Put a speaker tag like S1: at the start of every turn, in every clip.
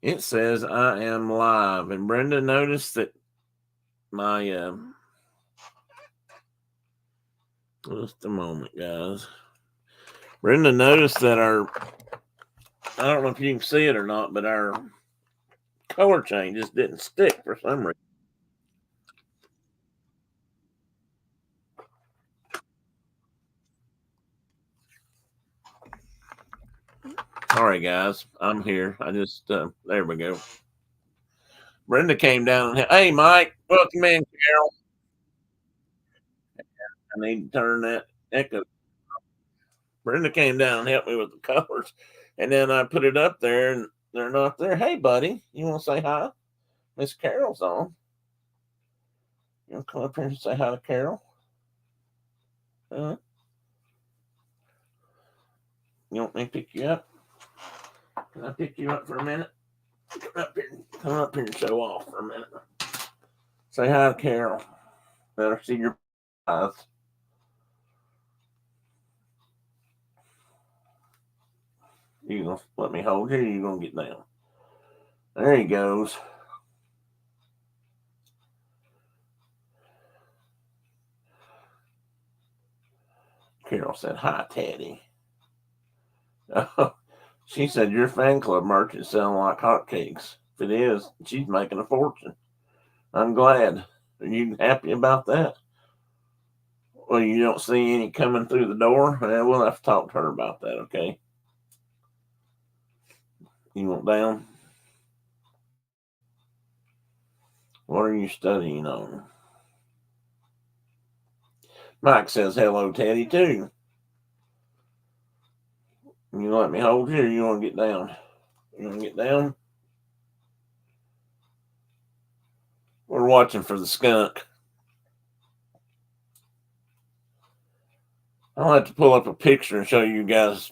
S1: It says I am live, and Brenda noticed that my just a moment, guys. Brenda noticed that I don't know if you can see it or not, but our color change just didn't stick for some reason. All right, guys, I'm here. I just there we go. Brenda came down. Hey, Mike, welcome in, Carol. I need to turn that echo. Brenda came down and helped me with the colors, and then I put it up there, and they're not there. Hey, buddy, you want to say hi? Miss Carol's on. You want to come up here and say hi to Carol? You want me to pick you up? Can I pick you up for a minute? Come up here and show off for a minute. Say hi to Carol. Let her see your eyes. You gonna let me hold you? Or you gonna get down? There he goes. Carol said, "Hi, Teddy." She said, "Your fan club merch is selling like hotcakes. If it is, she's making a fortune. I'm glad. Are you happy about that?" Well, you don't see any coming through the door? We'll have to talk to her about that, okay? You want down? What are you studying on? Mike says hello, Teddy, too. You let me hold you, or you want to get down? You want to get down? We're watching for the skunk. I'll have to pull up a picture and show you guys.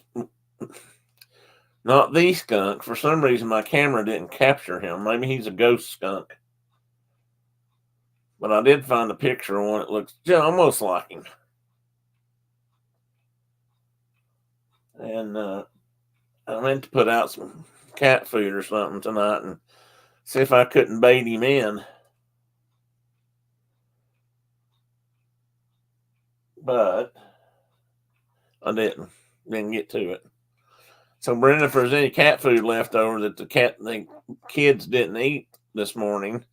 S1: Not the skunk. For some reason, my camera didn't capture him. Maybe he's a ghost skunk. But I did find a picture of one that looks almost like him. And I meant to put out some cat food or something tonight and see if I couldn't bait him in. But I didn't get to it. So, Brenda, if there's any cat food left over that the kids didn't eat this morning,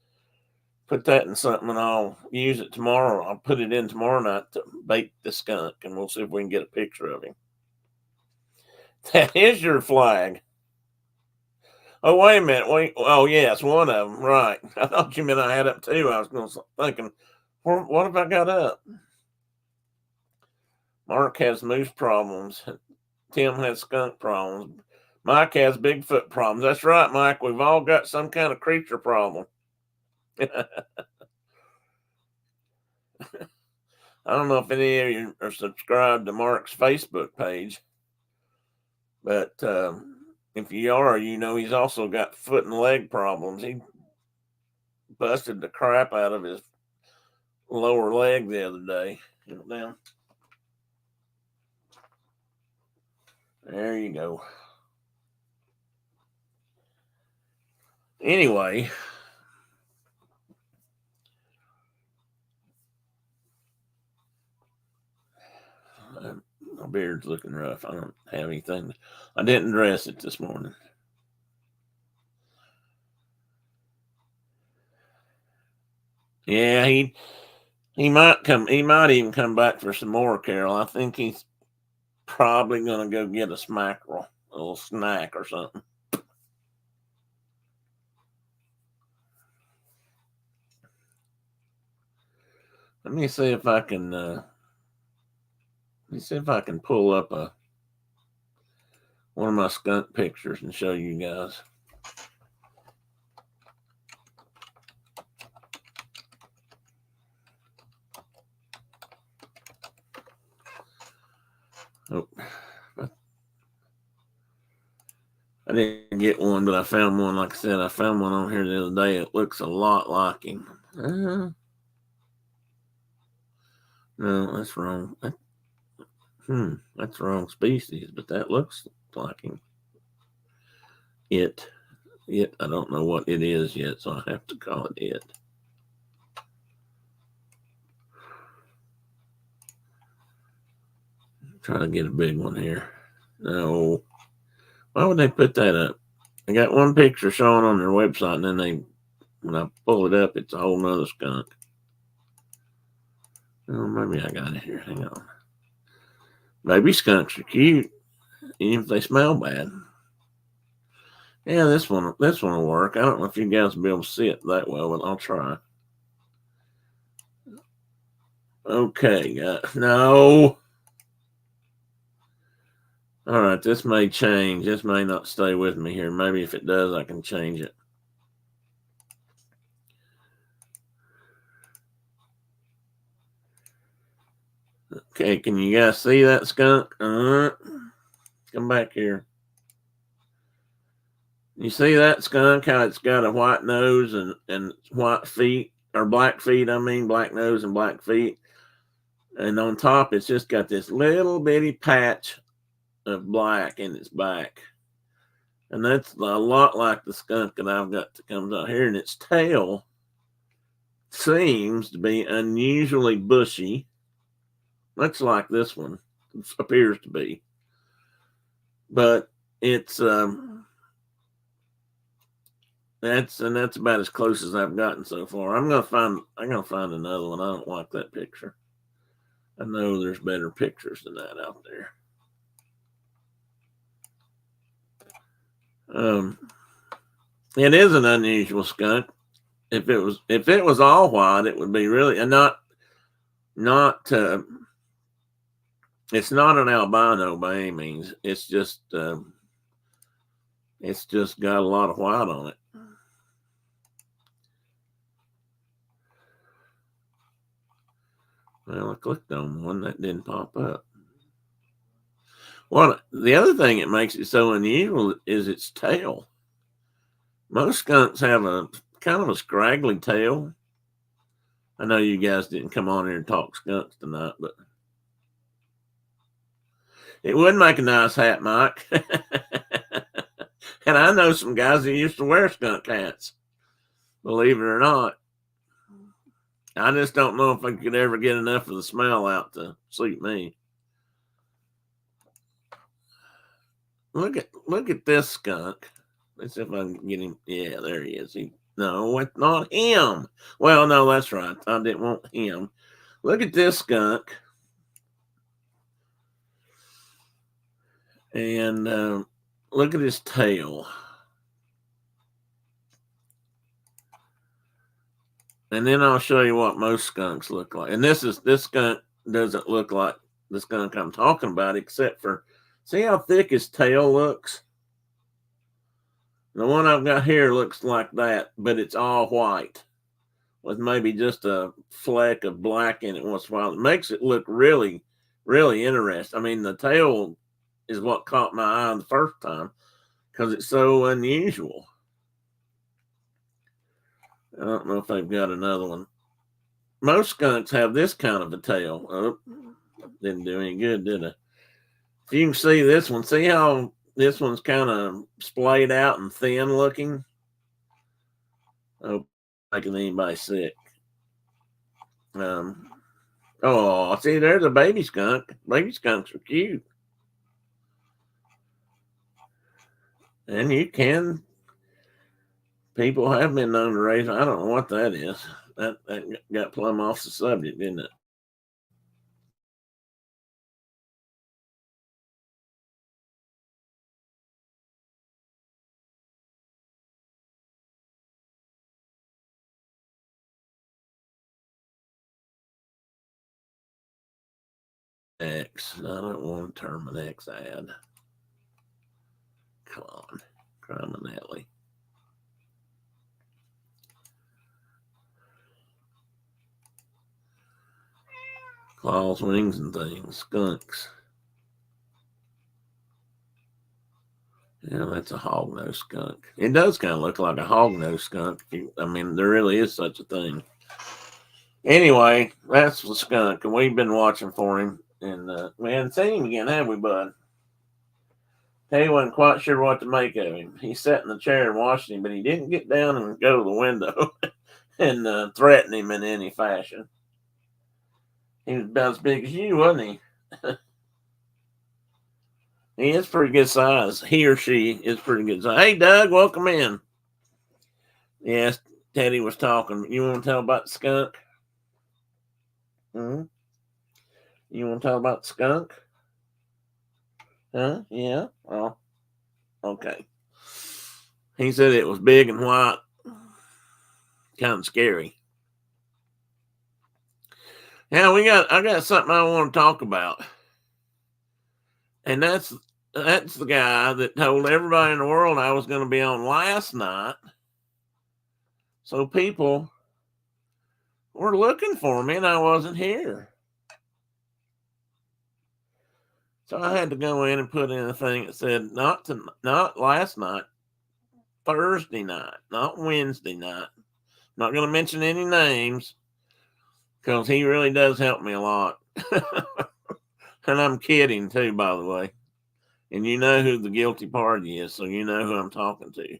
S1: put that in something and I'll use it tomorrow. I'll put it in tomorrow night to bait the skunk, and we'll see if we can get a picture of him. That is your flag. Oh, wait a minute. Wait. Oh, yes, one of them. Right. I thought you meant I had up two. I was thinking, what have I got up? Mark has moose problems. Tim has skunk problems. Mike has Bigfoot problems. That's right, Mike. We've all got some kind of creature problem. I don't know if any of you are subscribed to Mark's Facebook page, but if you are, you know he's also got foot and leg problems. He busted the crap out of his lower leg the other day. Down. There you go. Anyway, my beard's looking rough. I don't have anything. I didn't dress it this morning. Yeah, he might come. He might even come back for some more, Carol. I think he's probably going to go get a smackerel, a little snack or something. Let me see if I can. Let me see if I can pull up one of my skunk pictures and show you guys. Oh, I didn't get one, but I found one. Like I said, I found one on here the other day. It looks a lot like him. No, that's wrong. That's the wrong species, but that looks like him. It. I don't know what it is yet, so I have to call it it. Try to get a big one here. No. Why would they put that up? I got one picture showing on their website, and then when I pull it up, it's a whole nother skunk. Oh, maybe I got it here. Hang on. Baby skunks are cute, even if they smell bad. Yeah, this one will work. I don't know if you guys will be able to see it that well, but I'll try. Okay, no. All right, this may change. This may not stay with me here. Maybe if it does, I can change it. Okay, can you guys see that skunk? Come back here. You see that skunk, how it's got a white nose and white feet, or black feet, I mean, black nose and black feet. And on top, it's just got this little bitty patch of black in its back. And that's a lot like the skunk that I've got that comes out here. And its tail seems to be unusually bushy, much like this one appears to be. But it's that's about as close as I've gotten so far. I'm gonna find another one. I don't like that picture. I know there's better pictures than that out there. It is an unusual skunk. If it was all white, it would be really, and not it's not an albino by any means. It's just got a lot of white on it. Well, I clicked on one that didn't pop up. Well, the other thing that makes it so unusual is its tail. Most skunks have a kind of a scraggly tail. I know you guys didn't come on here and talk skunks tonight, but it would make a nice hat, Mike. And I know some guys that used to wear skunk hats, believe it or not. I just don't know if I could ever get enough of the smell out to suit me. Look at this skunk. Let's see if I can get him. Yeah, there he is. No, it's not him. Well, no, that's right. I didn't want him. Look at this skunk. And look at his tail. And then I'll show you what most skunks look like. And this skunk doesn't look like the skunk I'm talking about, except for, see how thick his tail looks? The one I've got here looks like that, but it's all white with maybe just a fleck of black in it once in a while. It makes it look really, really interesting. I mean, the tail is what caught my eye the first time because it's so unusual. I don't know if they've got another one. Most skunks have this kind of a tail. Oh, didn't do any good, did it? If you can see this one, see how this one's kind of splayed out and thin looking? Oh, making anybody sick. Oh, see, there's a baby skunk. Baby skunks are cute. And people have been known to raise, I don't know what that is. That got plumb off the subject, didn't it? X. I don't want to Terminex ad. Come on, criminally. Claws, wings, and things. Skunks. Yeah, that's a hognose skunk. It does kind of look like a hognose skunk. I mean, there really is such a thing. Anyway, that's the skunk, and we've been watching for him. And we hadn't seen him again, have we, bud? Teddy wasn't quite sure what to make of him. He sat in the chair and watched him, but he didn't get down and go to the window and threaten him in any fashion. He was about as big as you, wasn't he? He is pretty good size. He or she is pretty good size. Hey, Doug, welcome in. Yes, Teddy was talking. You want to tell about the skunk? Hmm? You want to tell about the skunk? Huh? Yeah? Oh, okay. He said it was big and white. Kind of scary. Yeah, I got something I want to talk about. And that's the guy that told everybody in the world I was going to be on last night. So people were looking for me and I wasn't here. So I had to go in and put in a thing that said not last night, Thursday night, not Wednesday night. Not going to mention any names because he really does help me a lot. And I'm kidding too, by the way. And you know who the guilty party is, so you know who I'm talking to.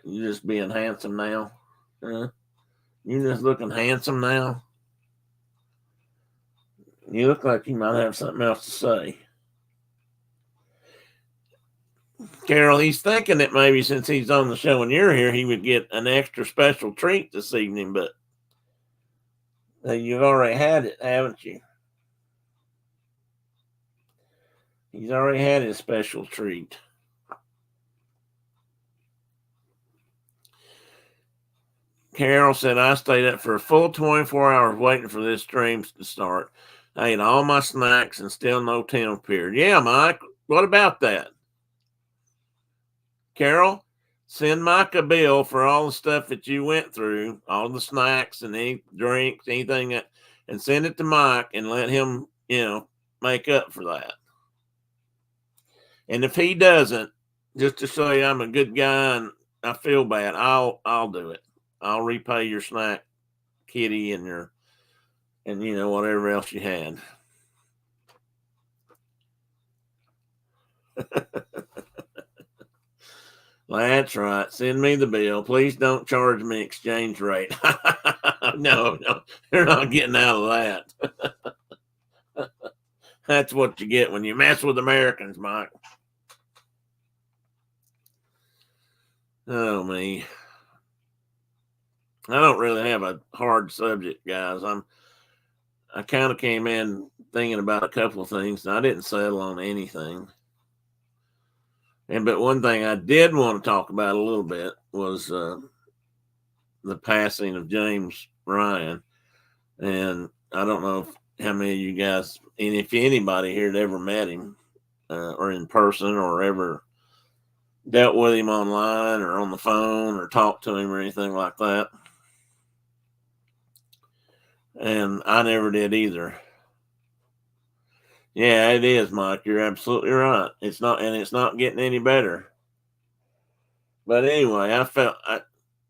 S1: You just being handsome now? You just looking handsome now? You look like you might have something else to say. Carol, he's thinking that maybe since he's on the show and you're here, he would get an extra special treat this evening, but you've already had it, haven't you? He's already had his special treat. Carol said, I stayed up for a full 24 hours waiting for this stream to start. I ate all my snacks and still no tin appeared. Yeah, Mike, what about that? Carol, send Mike a bill for all the stuff that you went through, all the snacks and any drinks, anything that, and send it to Mike and let him, make up for that. And if he doesn't, just to show you I'm a good guy and I feel bad, I'll do it. I'll repay your snack, kitty, and whatever else you had. That's right. Send me the bill. Please don't charge me exchange rate. No, you're not getting out of that. That's what you get when you mess with Americans, Mike. Oh, me. I don't really have a hard subject, guys. I kind of came in thinking about a couple of things, and I didn't settle on anything. But one thing I did want to talk about a little bit was the passing of James Ryan. And I don't know how many of you guys, and if anybody here had ever met him or in person or ever dealt with him online or on the phone or talked to him or anything like that. And I never did either. Yeah, it is, Mike. You're absolutely right. It's not getting any better. But anyway,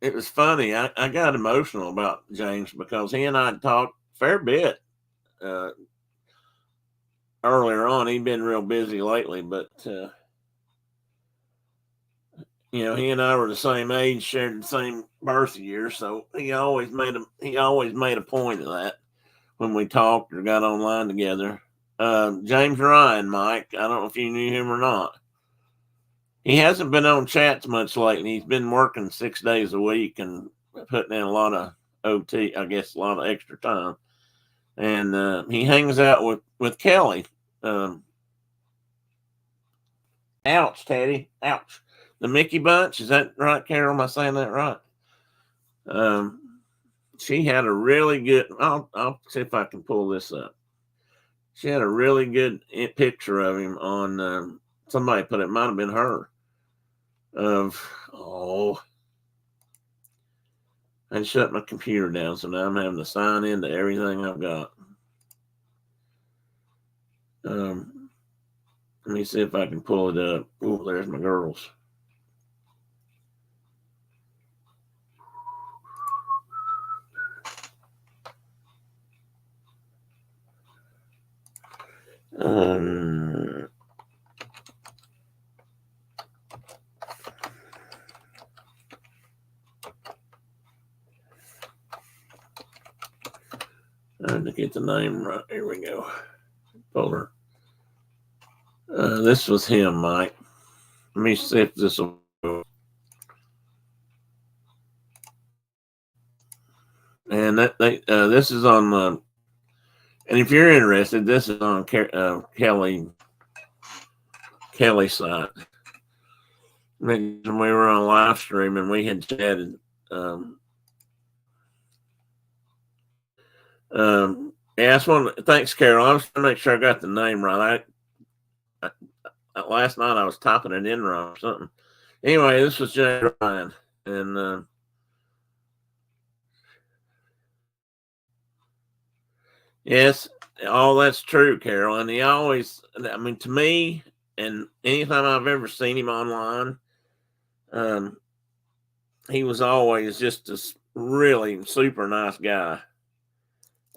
S1: it was funny. I got emotional about James because he and I had talked a fair bit earlier on. He'd been real busy lately, but he and I were the same age, shared the same birth year, so he always made a point of that when we talked or got online together. James Ryan, Mike, I don't know if you knew him or not. He hasn't been on chats much lately. He's been working 6 days a week and putting in a lot of OT, I guess, a lot of extra time. And he hangs out with Kelly. Ouch, Teddy. Ouch. The Mickey Bunch. Is that right, Carol? Am I saying that right? She had a really good, I'll see if I can pull this up. She had a really good picture of him on, somebody put it, might have been her, I shut my computer down, so now I'm having to sign into everything I've got. Let me see if I can pull it up. Oh, there's my girls. Trying to get the name right. Here we go. Fuller. This was him, Mike. Let me see if this will. And this is on. And if you're interested, this is on Kelly's site. When we were on live stream and we had chatted. Yeah, thanks, Carol. I was trying to make sure I got the name right. Last night I was typing it in wrong or something. Anyway, this was Jay Ryan, and yes, all that's true, Carol. And he always, I mean, to me, and anytime I've ever seen him online, he was always just a really super nice guy.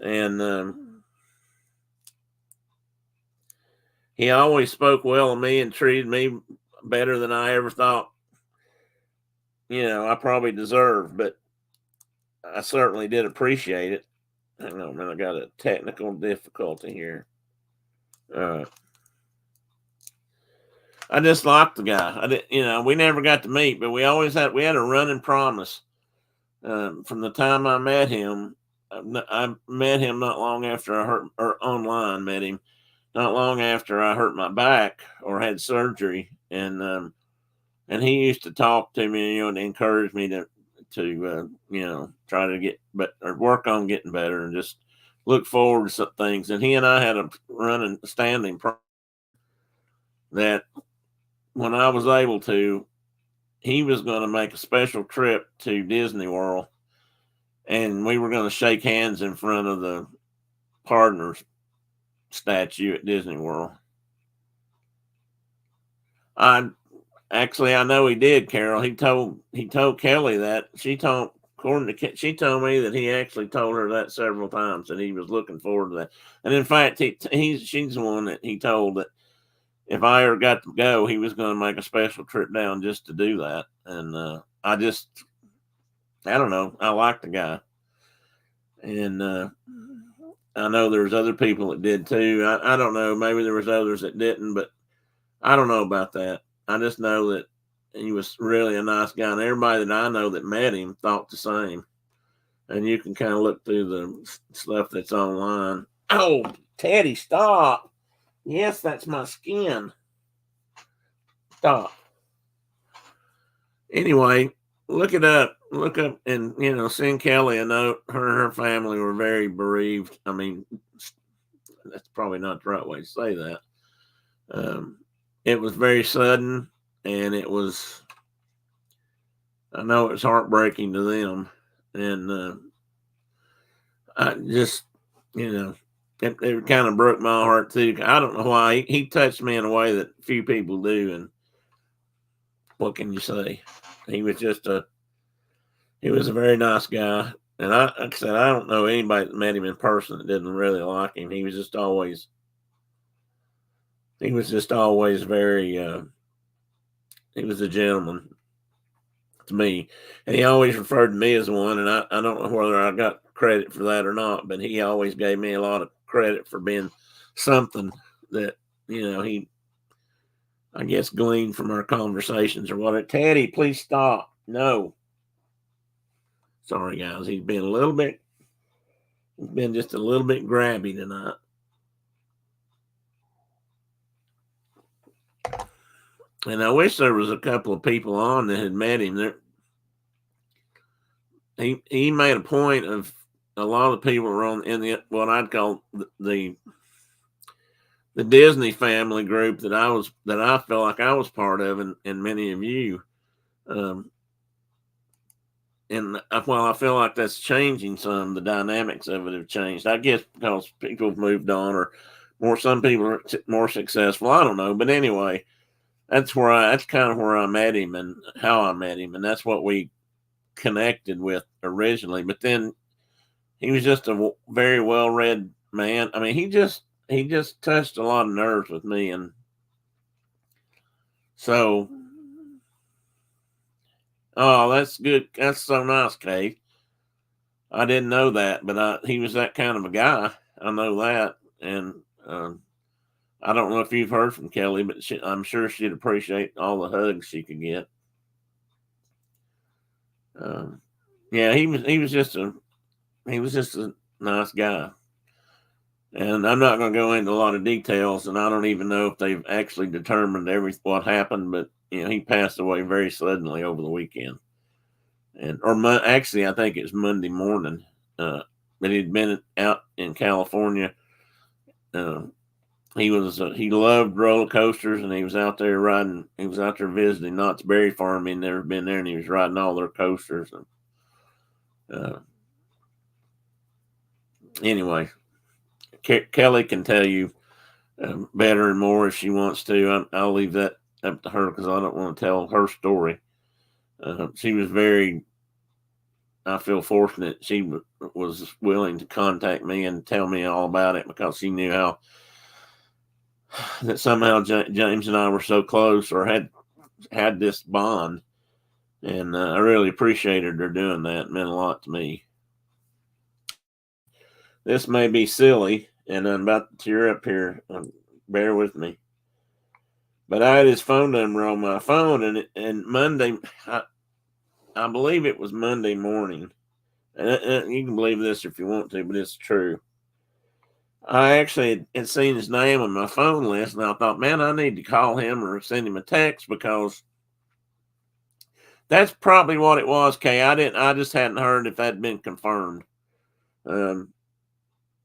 S1: And he always spoke well of me and treated me better than I ever thought, I probably deserved, but I certainly did appreciate it. Hang on, man, I got a technical difficulty here. I just liked the guy. We never got to meet, but we had a running promise. From the time I met him, I met him not long after met him not long after I hurt my back or had surgery, and he used to talk to me, and encourage me to try to get or work on getting better and just look forward to some things. And he and I had a standing problem that when I was able to, he was going to make a special trip to Disney World, and we were going to shake hands in front of the partners statue at Disney World. I know he did, Carol. He told Kelly that. She told me that he actually told her that several times, and he was looking forward to that. And in fact, she's the one that he told that if I ever got to go, he was going to make a special trip down just to do that. And I don't know. I like the guy, and I know there's other people that did too. I don't know. Maybe there was others that didn't, but I don't know about that. I just know that he was really a nice guy, and everybody that I know that met him thought the same. And you can kind of look through the stuff that's online. Oh, Teddy, stop. Yes, that's my skin. Stop. Anyway, look up and, send Kelly a note. Her and her family were very bereaved. I mean, that's probably not the right way to say that. It was very sudden, and I know it was heartbreaking to them. And I just, it kind of broke my heart too. I don't know why. He touched me in a way that few people do. And what can you say? He was a very nice guy. And like I said, I don't know anybody that met him in person that didn't really like him. He was just always very, he was a gentleman to me. And he always referred to me as one. And I don't know whether I got credit for that or not, but he always gave me a lot of credit for being something that, he, I guess, gleaned from our conversations or whatever. Teddy, please stop. No. Sorry, guys. He's been just a little bit grabby tonight. And I wish there was a couple of people on that had met him. He made a point of a lot of the people were on in the what I'd call the Disney family group that I felt like I was part of, and many of you. And while I feel like that's changing some, the dynamics of it have changed. I guess because people have moved on, or some people are more successful. I don't know, but anyway, that's kind of where I met him and how I met him, and that's what we connected with originally. But then he was just a very well-read man. I mean, he just touched a lot of nerves with me, and so. Oh, that's good. That's so nice, Kate. I didn't know that, but he was that kind of a guy. I know that, and I don't know if you've heard from Kelly, but I'm sure she'd appreciate all the hugs she could get. Yeah, he was just a nice guy, and I'm not going to go into a lot of details, and I don't even know if they've actually determined what happened, but he passed away very suddenly over the weekend, actually I think it's Monday morning. But he'd been out in California. He loved roller coasters, and he was out there riding. He was out there visiting Knott's Berry Farm. He'd never been there, and he was riding all their coasters. And anyway, Kelly can tell you better and more if she wants to. I'll leave that up to her because I don't want to tell her story. She was I feel fortunate she was willing to contact me and tell me all about it because she knew that somehow James and I were so close or had this bond. And I really appreciated her doing that. It meant a lot to me. This may be silly, and I'm about to tear up here. Bear with me. But I had his phone number on my phone, and Monday, I believe it was Monday morning. And you can believe this if you want to, but it's true. I actually had seen his name on my phone list, and I thought, man, I need to call him or send him a text because that's probably what it was, Kay. I just hadn't heard if that had been confirmed. But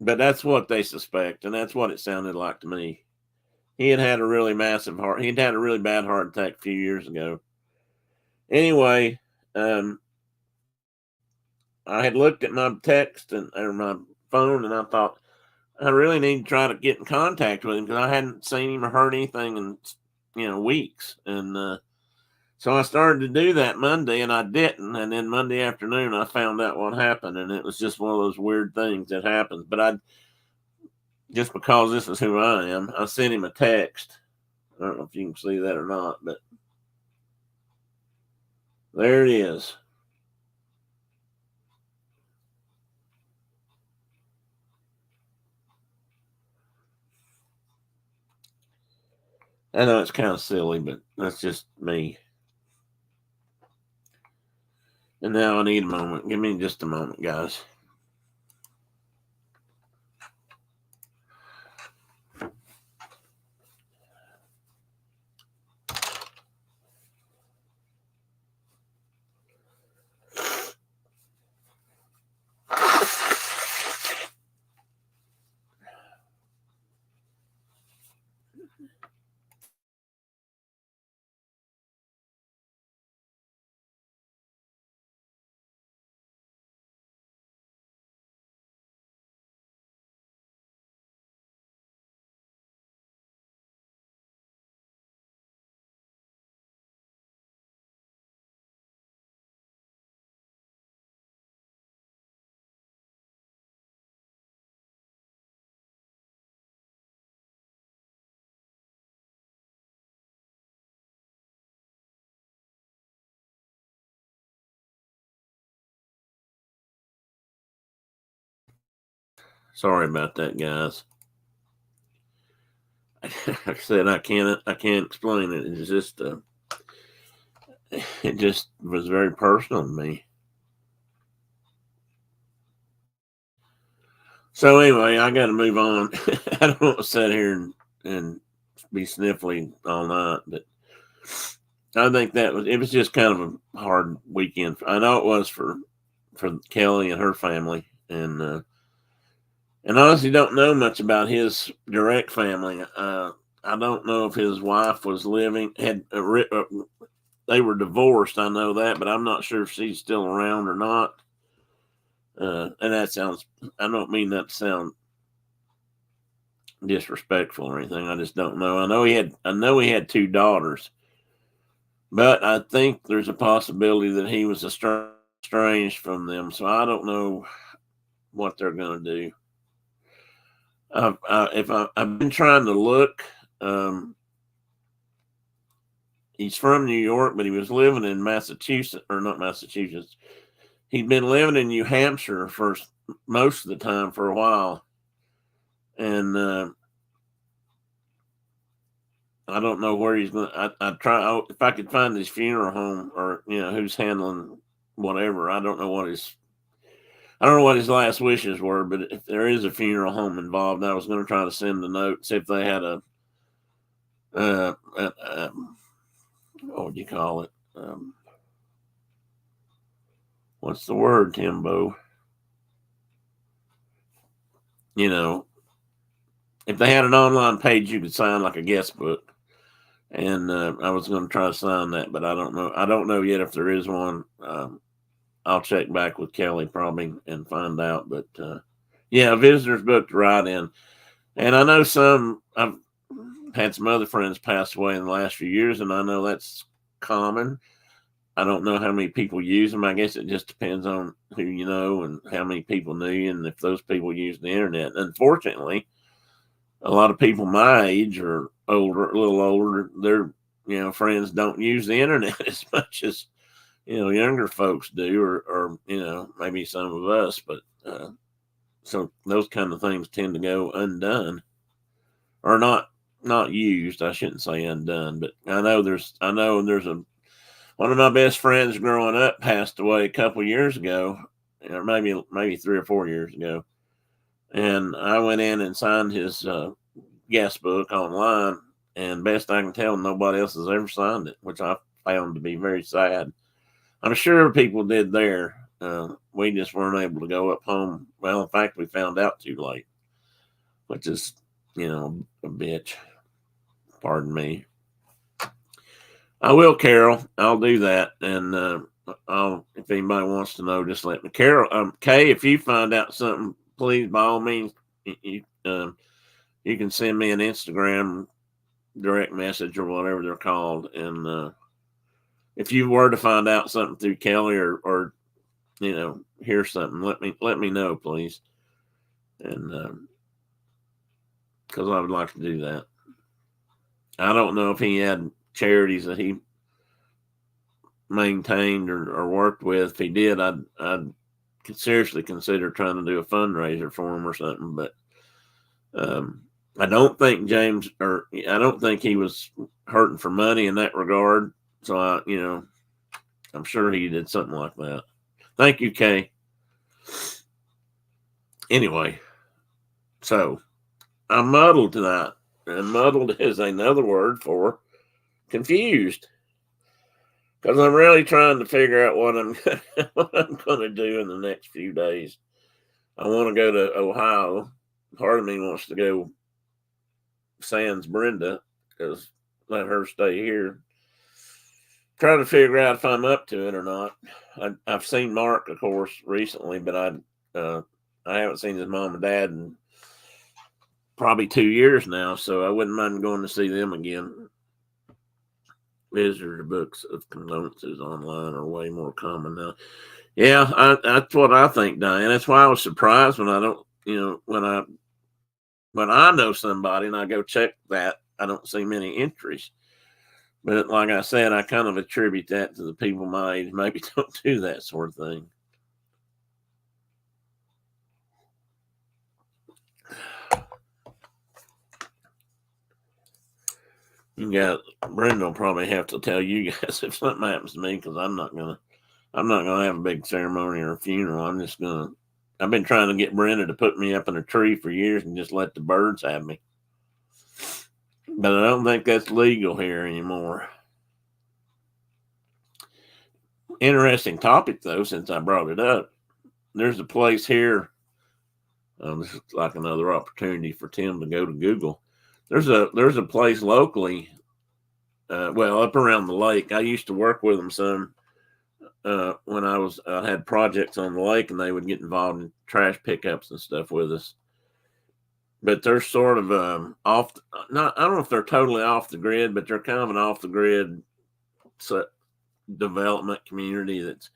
S1: that's what they suspect, and that's what it sounded like to me. He'd had a really bad heart attack a few years ago. Anyway, I had looked at my text or my phone, and I thought I really need to try to get in contact with him because I hadn't seen him or heard anything in weeks. And so I started to do that Monday, and I didn't. And then Monday afternoon, I found out what happened, and it was just one of those weird things that happens. But just because this is who I am, I sent him a text. I don't know if you can see that or not, but there it is. I know it's kind of silly, but that's just me. And now I need a moment. Give me just a moment, guys. Sorry about that, guys. Like I said, I can't explain it. It's just it just was very personal to me. So anyway, I got to move on. I don't want to sit here and be sniffly all night, but I think it was just kind of a hard weekend. I know it was for Kelly and her family, and honestly don't know much about his direct family. I don't know if his wife was living they were divorced. I know that, but I'm not sure if she's still around or not. And I don't mean that to sound disrespectful or anything. I just don't know. I know he had 2 daughters, but I think there's a possibility that he was estranged from them. So I don't know what they're going to do. I've been trying to look. He's from New York, but he was living in Massachusetts, or not Massachusetts. he'd been living in New Hampshire for most of the time for a while, and I don't know where he's going. I try if I could find his funeral home, or who's handling whatever. I don't know what his last wishes were, but if there is a funeral home involved, I was going to try to send a note, see if they had what would you call it? What's the word, Timbo? If they had an online page you could sign, like a guest book. And I was going to try to sign that, but I don't know. I don't know yet if there is one. I'll check back with Kelly probably and find out. But yeah, a visitor's book to write in. And I know I've had some other friends pass away in the last few years, and I know that's common. I don't know how many people use them. I guess it just depends on who you know and how many people knew you, and if those people use the internet. And unfortunately, a lot of people my age or older, a little older, their friends don't use the internet as much as younger folks do, or maybe some of us. But so those kind of things tend to go undone, or not used. I shouldn't say undone, but I know there's one of my best friends growing up passed away a couple years ago, or maybe 3 or 4 years ago. And I went in and signed his guest book online, and best I can tell, nobody else has ever signed it, which I found to be very sad. I'm sure people did there. We just weren't able to go up home. Well, in fact, we found out too late, which is, a bitch. Pardon me. I will, Carol. I'll do that, and if anybody wants to know, just let me. Carol, Kay, if you find out something, please, by all means, you can send me an Instagram direct message or whatever they're called, and if you were to find out something through Kelly or hear something, let me know, please, and because I would like to do that. I don't know if he had charities that he maintained or worked with. If he did, I'd seriously consider trying to do a fundraiser for him or something. But I don't think I don't think he was hurting for money in that regard. So I'm sure he did something like that. Thank you, Kay. Anyway, so I'm muddled tonight, and muddled is another word for confused, because I'm really trying to figure out what I'm going to do in the next few days. I want to go to Ohio. Part of me wants to go sans Brenda, because let her stay here. Trying to figure out if I'm up to it or not. I've seen Mark, of course, recently, but I haven't seen his mom and dad in probably 2 years now, so I wouldn't mind going to see them again. Visitor books of condolences online are way more common now. Yeah, that's what I think, Diane. That's why I was surprised when I don't, when I know somebody and I go check that, I don't see many entries. But like I said, I kind of attribute that to the people my age maybe don't do that sort of thing. Brenda will probably have to tell you guys if something happens to me, because I'm not gonna have a big ceremony or a funeral. I've been trying to get Brenda to put me up in a tree for years and just let the birds have me. But I don't think that's legal here anymore. Interesting topic, though, since I brought it up. There's a place here. This is like another opportunity for Tim to go to Google. There's a place locally, up around the lake. I used to work with them some when I had projects on the lake, and they would get involved in trash pickups and stuff with us. But they're sort of off. I don't know if they're totally off the grid, but they're kind of an off the grid development community that's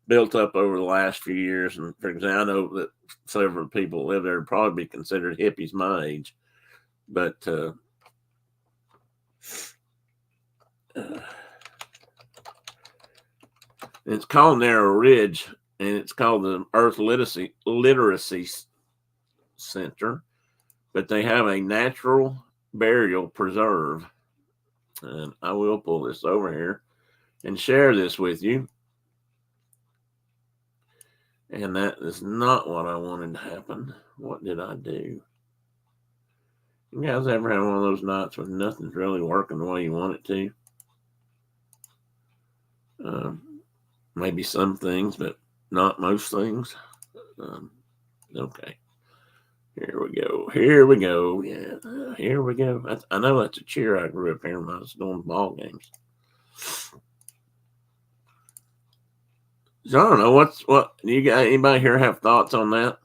S1: built up over the last few years. And for example, I know that several people live there would probably be considered hippies my age, but it's called Narrow Ridge, and it's called the Earth Literacy Center. But they have a natural burial preserve, and I will pull this over here and share this with you. And that is not what I wanted to happen. What did I do? You guys ever have one of those nights when nothing's really working the way you want it to? Maybe some things, but not most things. Okay. Here we go. Here we go. Yeah, here we go. I know that's a cheer I grew up here when I was doing ball games. So I don't know what you got. Anybody here have thoughts on that?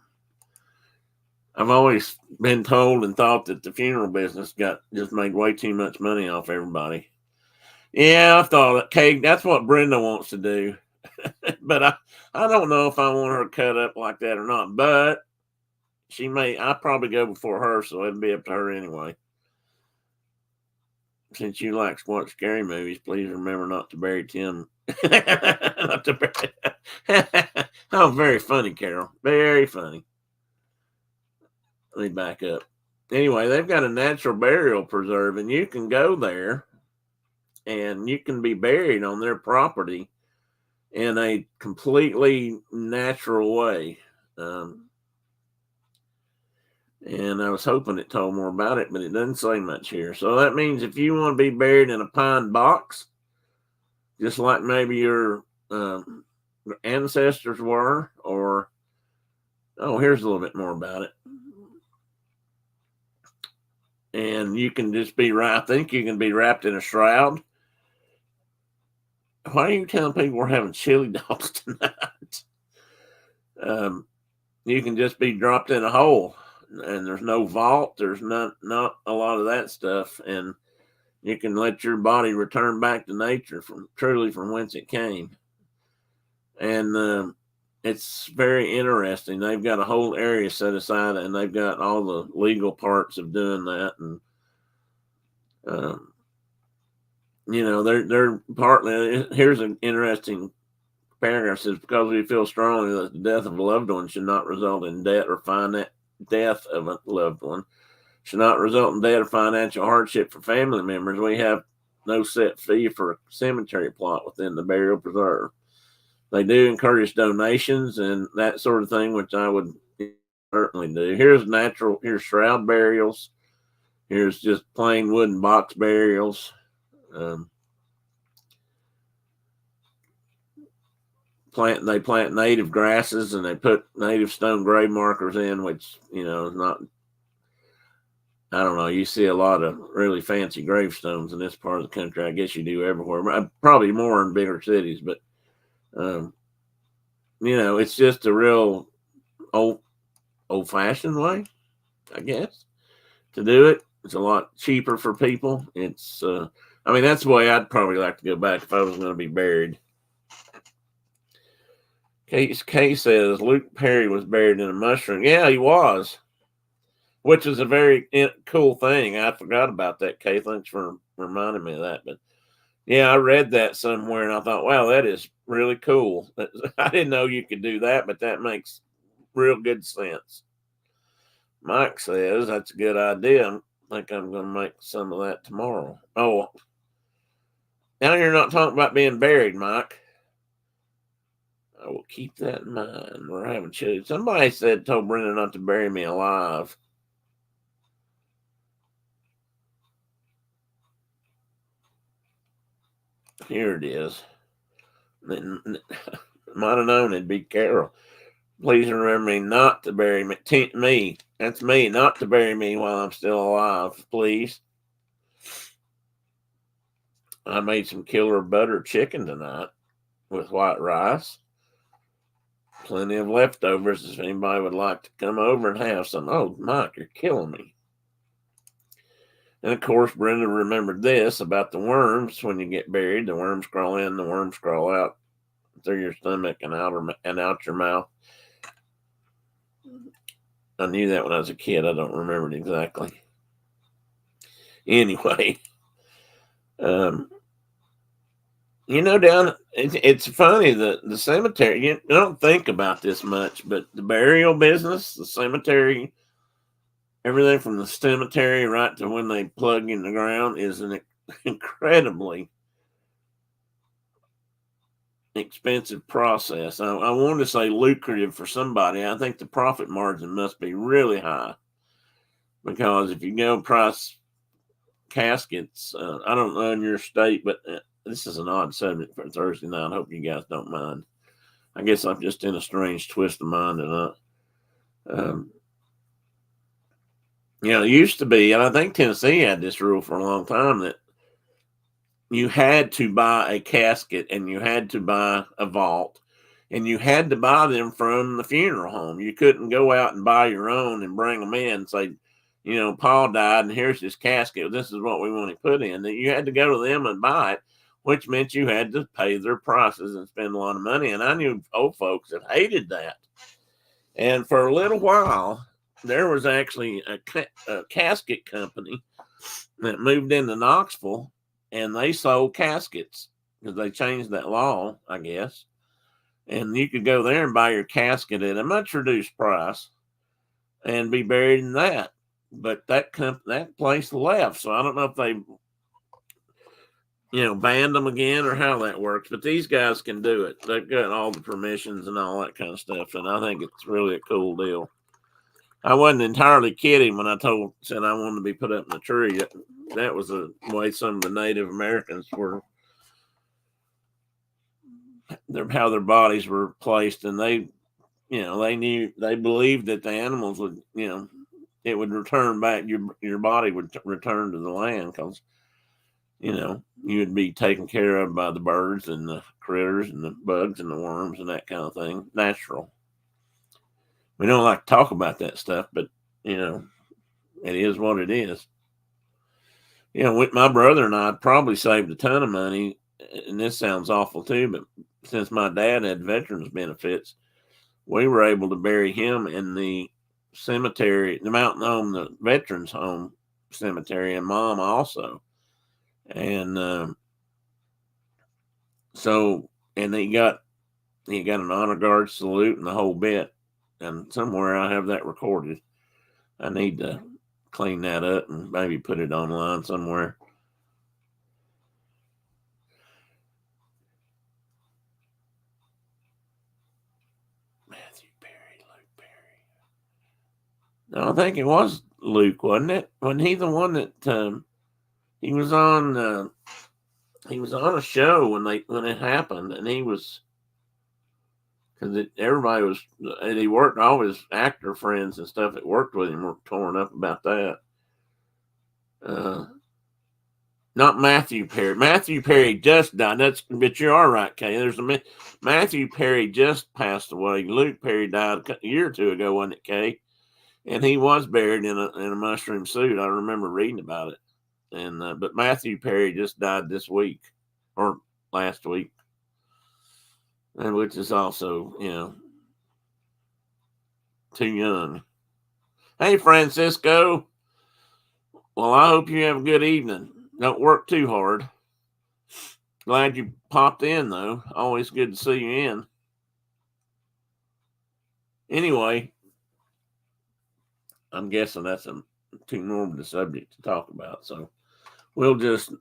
S1: I've always been told and thought that the funeral business just made way too much money off everybody. Yeah, I thought, okay, that's what Brenda wants to do. But I don't know if I want her cut up like that or not. But she may. I'll probably go before her, so it'll be up to her anyway. Since you like to watch scary movies, please remember not to bury Tim. Not to bury. Oh, very funny, Carol. Very funny. Let me back up. Anyway, they've got a natural burial preserve, and you can go there and you can be buried on their property in a completely natural way. And I was hoping it told more about it, but it doesn't say much here. So that means if you want to be buried in a pine box, just like maybe your ancestors were, or, here's a little bit more about it. And you can just be I think you can be wrapped in a shroud. Why are you telling people we're having chili dogs tonight? You can just be dropped in a hole, and there's no vault. There's not a lot of that stuff, and you can let your body return back to nature from whence it came. And it's very interesting. They've got a whole area set aside, and they've got all the legal parts of doing that. And they're partly. Here's an interesting paragraph. It says, because we feel strongly that the death of a loved one should not result in debt or death of a loved one should not result in debt or financial hardship for family members, we have no set fee for a cemetery plot within the burial preserve. They do encourage donations and that sort of thing, which I would certainly do. Here's shroud burials. Here's just plain wooden box burials. They plant native grasses, and they put native stone grave markers in, which, is not, I don't know. You see a lot of really fancy gravestones in this part of the country. I guess you do everywhere. Probably more in bigger cities, but it's just a real old-fashioned way, I guess, to do it. It's a lot cheaper for people. It's, that's the way I'd probably like to go back if I was going to be buried. Kay says Luke Perry was buried in a mushroom. Yeah, he was, which is a very cool thing. I forgot about that, Kay. Thanks for reminding me of that. But yeah, I read that somewhere, and I thought, wow, that is really cool. I didn't know you could do that, but that makes real good sense. Mike says that's a good idea. I think I'm going to make some of that tomorrow. Oh, now you're not talking about being buried, Mike. I will keep that in mind. We're having chili. Somebody told Brenda not to bury me alive. Here it is. Might have known it'd be Carol. Please remember me not to bury me. That's me, not to bury me while I'm still alive, please. I made some killer butter chicken tonight with white rice. Plenty of leftovers if anybody would like to come over and have some. Oh, Mike, you're killing me. And of course, Brenda remembered this about the worms. When you get buried, the worms crawl in, the worms crawl out through your stomach and out your mouth. I knew that when I was a kid. I don't remember it exactly. Anyway, it's funny the cemetery. You don't think about this much, but the burial business, the cemetery, everything from the cemetery right to when they plug in the ground is an incredibly expensive process. I want to say lucrative for somebody. I think the profit margin must be really high because if you go price caskets, I don't know in your state, but this is an odd subject for Thursday night. I hope you guys don't mind. I guess I'm just in a strange twist of mind tonight. It used to be, and I think Tennessee had this rule for a long time that you had to buy a casket and you had to buy a vault and you had to buy them from the funeral home. You couldn't go out and buy your own and bring them in and say, Paul died and here's his casket. This is what we want to put in. That you had to go to them and buy it, which meant you had to pay their prices and spend a lot of money. And I knew old folks that hated that. And for a little while, there was actually a casket company that moved into Knoxville, and they sold caskets because they changed that law, I guess. And you could go there and buy your casket at a much reduced price and be buried in that. But that place left, so I don't know if they banned them again or how that works. But these guys can do it. They've got all the permissions and all that kind of stuff, and I think it's really a cool deal. I wasn't entirely kidding when I said I wanted to be put up in the tree. That was the way some of the Native Americans were, how their bodies were placed, and they believed that the animals would, it would return back. Your body would return to the land because, you would be taken care of by the birds and the critters and the bugs and the worms and that kind of thing. Natural. We don't like to talk about that stuff, but it is what it is. With my brother and I probably saved a ton of money, and this sounds awful too, but since my dad had veterans benefits, we were able to bury him in the cemetery, the mountain home, the veterans home cemetery, and mom also. And and he got an honor guard salute and the whole bit. And somewhere I have that recorded. I need to clean that up and maybe put it online somewhere. Matthew Perry, Luke Perry. No, I think it was Luke, wasn't it? Wasn't he the one that he was on? He was on a show when it happened, and he was because everybody was, and he worked, all his actor friends and stuff that worked with him were torn up about that. Not Matthew Perry. Matthew Perry just died. But you are right, Kay. Matthew Perry just passed away. Luke Perry died a year or two ago, wasn't it, Kay? And he was buried in a mushroom suit. I remember reading about it. And but Matthew Perry just died this week or last week, and which is also too young. Hey, Francisco. Well, I hope you have a good evening. Don't work too hard. Glad you popped in, though. Always good to see you in. Anyway, I'm guessing that's a too morbid a subject to talk about, so we'll just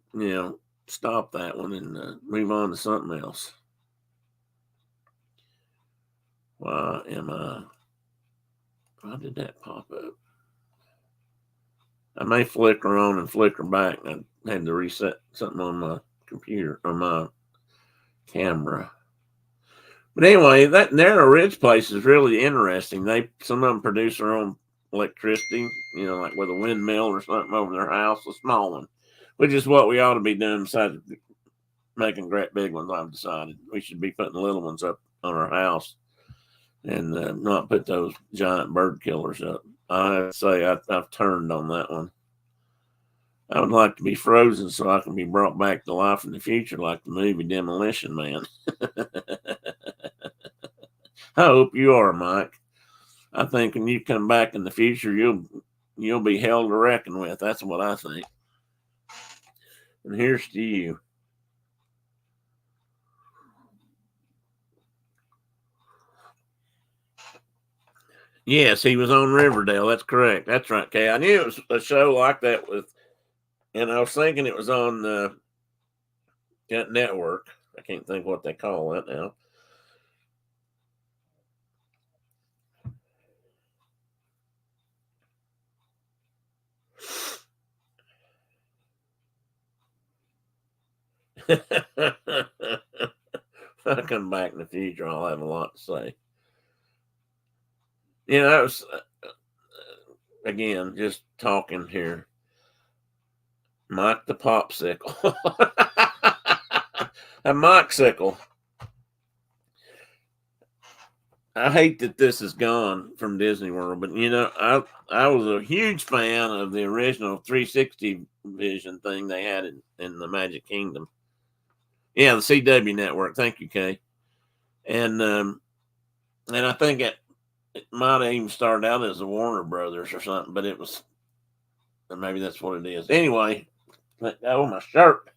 S1: stop that one and move on to something else. Why did that pop up? I may flicker on and flicker back. I had to reset something on my computer or my camera. But anyway, that Narrow Ridge place is really interesting. Some of them produce their own electricity, like with a windmill or something over their house, a small one, which is what we ought to be doing besides making great big ones. I've decided we should be putting little ones up on our house and not put those giant bird killers up. I have to say I've turned on that one. I would like to be frozen so I can be brought back to life in the future like the movie Demolition Man. I hope you are, Mike. I think when you come back in the future, you'll be hell to reckon with. That's what I think. And here's to you. Yes, he was on Riverdale. That's correct. That's right, Kay. I knew it was a show like that and I was thinking it was on that network. I can't think what they call that now. I come back in the future, I'll have a lot to say. That was again just talking here. Mike the Popsicle, a Moxicle. I hate that this is gone from Disney World, but I was a huge fan of the original 360 vision thing they had in the Magic Kingdom. Yeah, the CW network. Thank you, Kay. And I think it might have even started out as the Warner Brothers or something, but it was maybe that's what it is. Anyway, oh my shirt.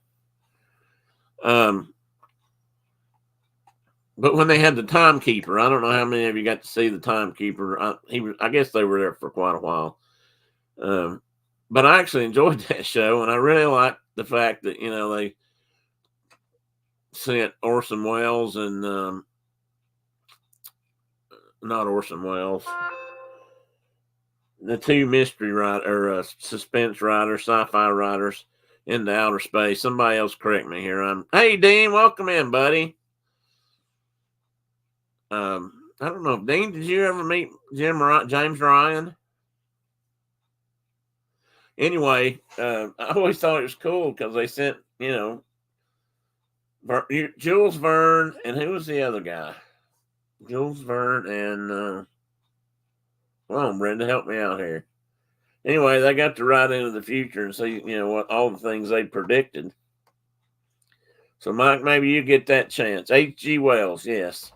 S1: But when they had the timekeeper, I don't know how many of you got to see the timekeeper. I guess they were there for quite a while. But I actually enjoyed that show, and I really liked the fact that they sent Orson Welles and not Orson Welles, the two mystery suspense writers, sci-fi writers into outer space. Somebody else correct me here. Hey Dean, welcome in, buddy. I don't know, Dean, did you ever meet James Ryan? Anyway, I always thought it was cool because they sent, Jules Verne, and who was the other guy? Jules Verne and come on, Brenda, help me out here. Anyway, they got to ride into the future and see, what all the things they predicted. So, Mike, maybe you get that chance. H.G. Wells, yes.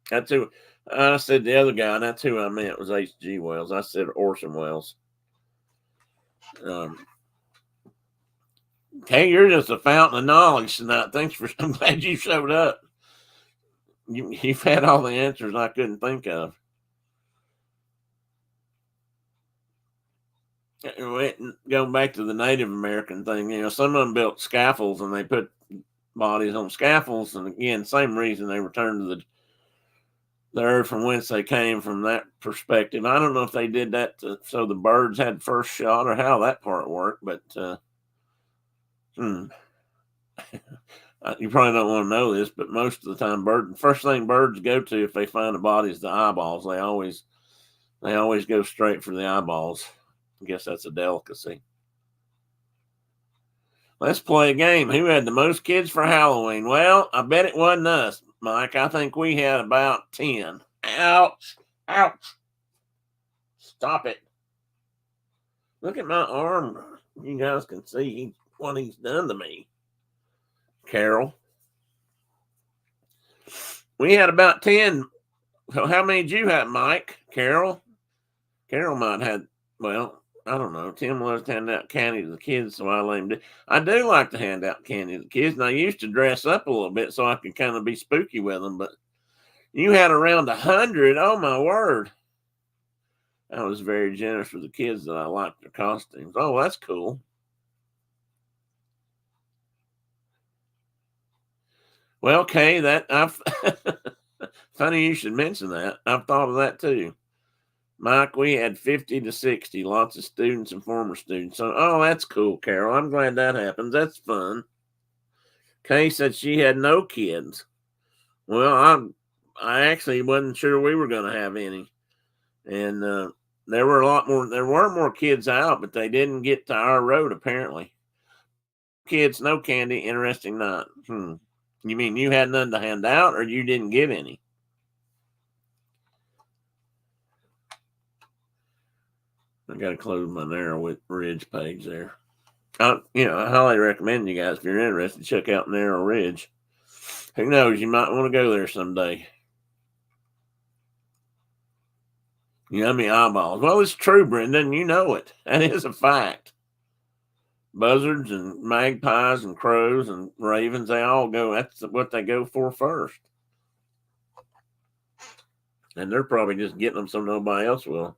S1: That's who I said. The other guy, and that's who I meant was H.G. Wells. I said Orson Welles. Hey, you're just a fountain of knowledge tonight. I'm glad you showed up. You've had all the answers I couldn't think of. Going back to the Native American thing, some of them built scaffolds and they put bodies on scaffolds, and again, same reason they returned to the earth from whence they came from that perspective. I don't know if they did that so the birds had first shot or how that part worked, but you probably don't want to know this, but most of the time, first thing birds go to if they find a body is the eyeballs. They always go straight for the eyeballs. I guess that's a delicacy. Let's play a game. Who had the most kids for Halloween? Well, I bet it wasn't us, Mike. I think we had about 10. Ouch. Ouch. Stop it. Look at my arm. You guys can see what he's done to me. Carol. We had about 10. So how many did you have, Mike? Carol? Carol might have, well, I don't know. Tim loves to hand out candy to the kids, so I let him do. I do like to hand out candy to the kids, and I used to dress up a little bit so I could kind of be spooky with them. But you had around 100. Oh my word! I was very generous with the kids that I liked their costumes. Oh, that's cool. Well, okay, funny you should mention that. I've thought of that too. Mike, we had 50 to 60, lots of students and former students. So, that's cool, Carol. I'm glad that happens. That's fun. Kay said she had no kids. Well, I actually wasn't sure we were going to have any. And there were more kids out, but they didn't get to our road, apparently. Kids, no candy, interesting night. You mean you had none to hand out, or you didn't give any? I got to close my Narrow Ridge page there. I highly recommend you guys, if you're interested, check out Narrow Ridge. Who knows, you might want to go there someday. Yummy eyeballs. Well, it's true, Brendan. You know it. That is a fact. Buzzards and magpies and crows and ravens, they all go. That's what they go for first. And they're probably just getting them so nobody else will.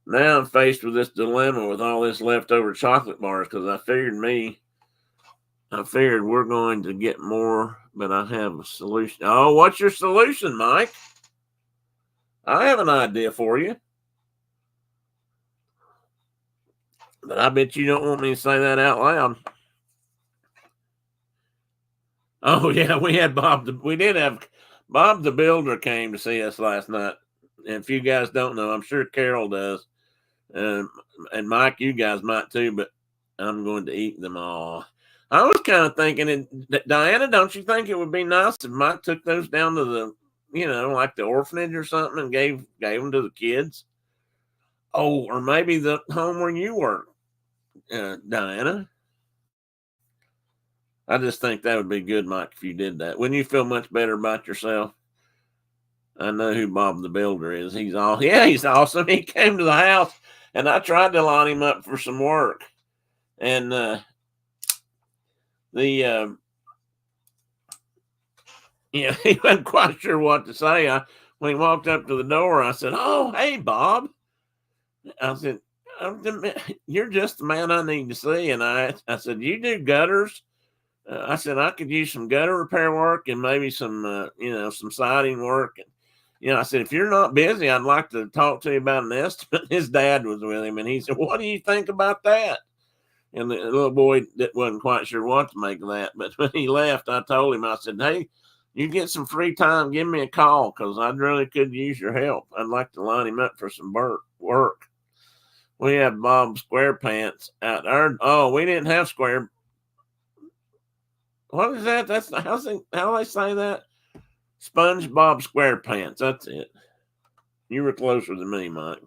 S1: Now I'm faced with this dilemma with all this leftover chocolate bars because I figured we're going to get more, but I have a solution. Oh, what's your solution, Mike? I have an idea for you. But I bet you don't want me to say that out loud. Oh, yeah, we did have Bob the Builder came to see us last night. And if you guys don't know, I'm sure Carol does. And Mike, you guys might too, but I'm going to eat them all. I was kind of thinking, Diana, don't you think it would be nice if Mike took those down to the, like the orphanage or something and gave them to the kids? Oh, or maybe the home where you work, Diana. I just think that would be good, Mike, if you did that. Wouldn't you feel much better about yourself? I know who Bob the Builder is. He's awesome. He came to the house, and I tried to line him up for some work. And he wasn't quite sure what to say. When he walked up to the door, I said, "Oh, hey, Bob." I said, "You're just the man I need to see." And I said, "You do gutters?" I said, "I could use some gutter repair work and maybe some, some siding work." And, I said, "If you're not busy, I'd like to talk to you about an estimate." His dad was with him, and he said, "What do you think about that?" And the little boy that wasn't quite sure what to make of that. But when he left, I told him, I said, "Hey, you get some free time, give me a call because I really could use your help. I'd like to line him up for some work." We have Bob SquarePants out there. Oh, we didn't have Square. What is that? That's how they say that? SpongeBob SquarePants. That's it. You were closer than me, Mike.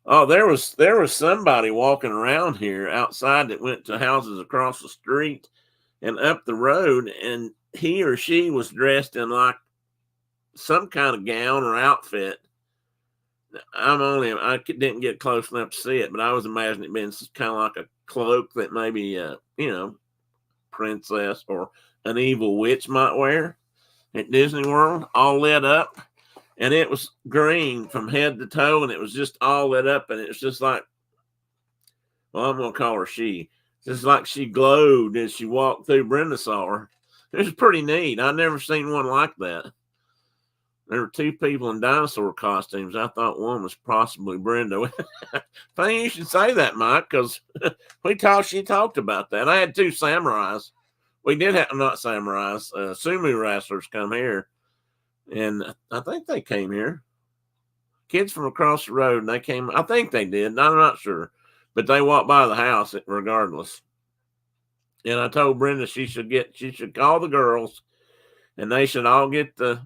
S1: Oh, there was somebody walking around here outside that went to houses across the street and up the road, and he or she was dressed in like some kind of gown or outfit. I didn't get close enough to see it, but I was imagining it being kind of like a cloak that maybe princess or an evil witch might wear at Disney World, all lit up. And it was green from head to toe, and it was just all lit up. And it was just like, well, I'm going to call her she. Just like she glowed as she walked through. Brenda saw her. It was pretty neat. I'd never seen one like that. There were two people in dinosaur costumes. I thought one was possibly Brenda. Funny you should say that, Mike, because she talked about that. I had two samurais. We did have, not samurais, sumo wrestlers come here. And I think they came here. Kids from across the road, and they came. I think they did. I'm not sure. But they walked by the house regardless. And I told Brenda she should call the girls, and they should all get the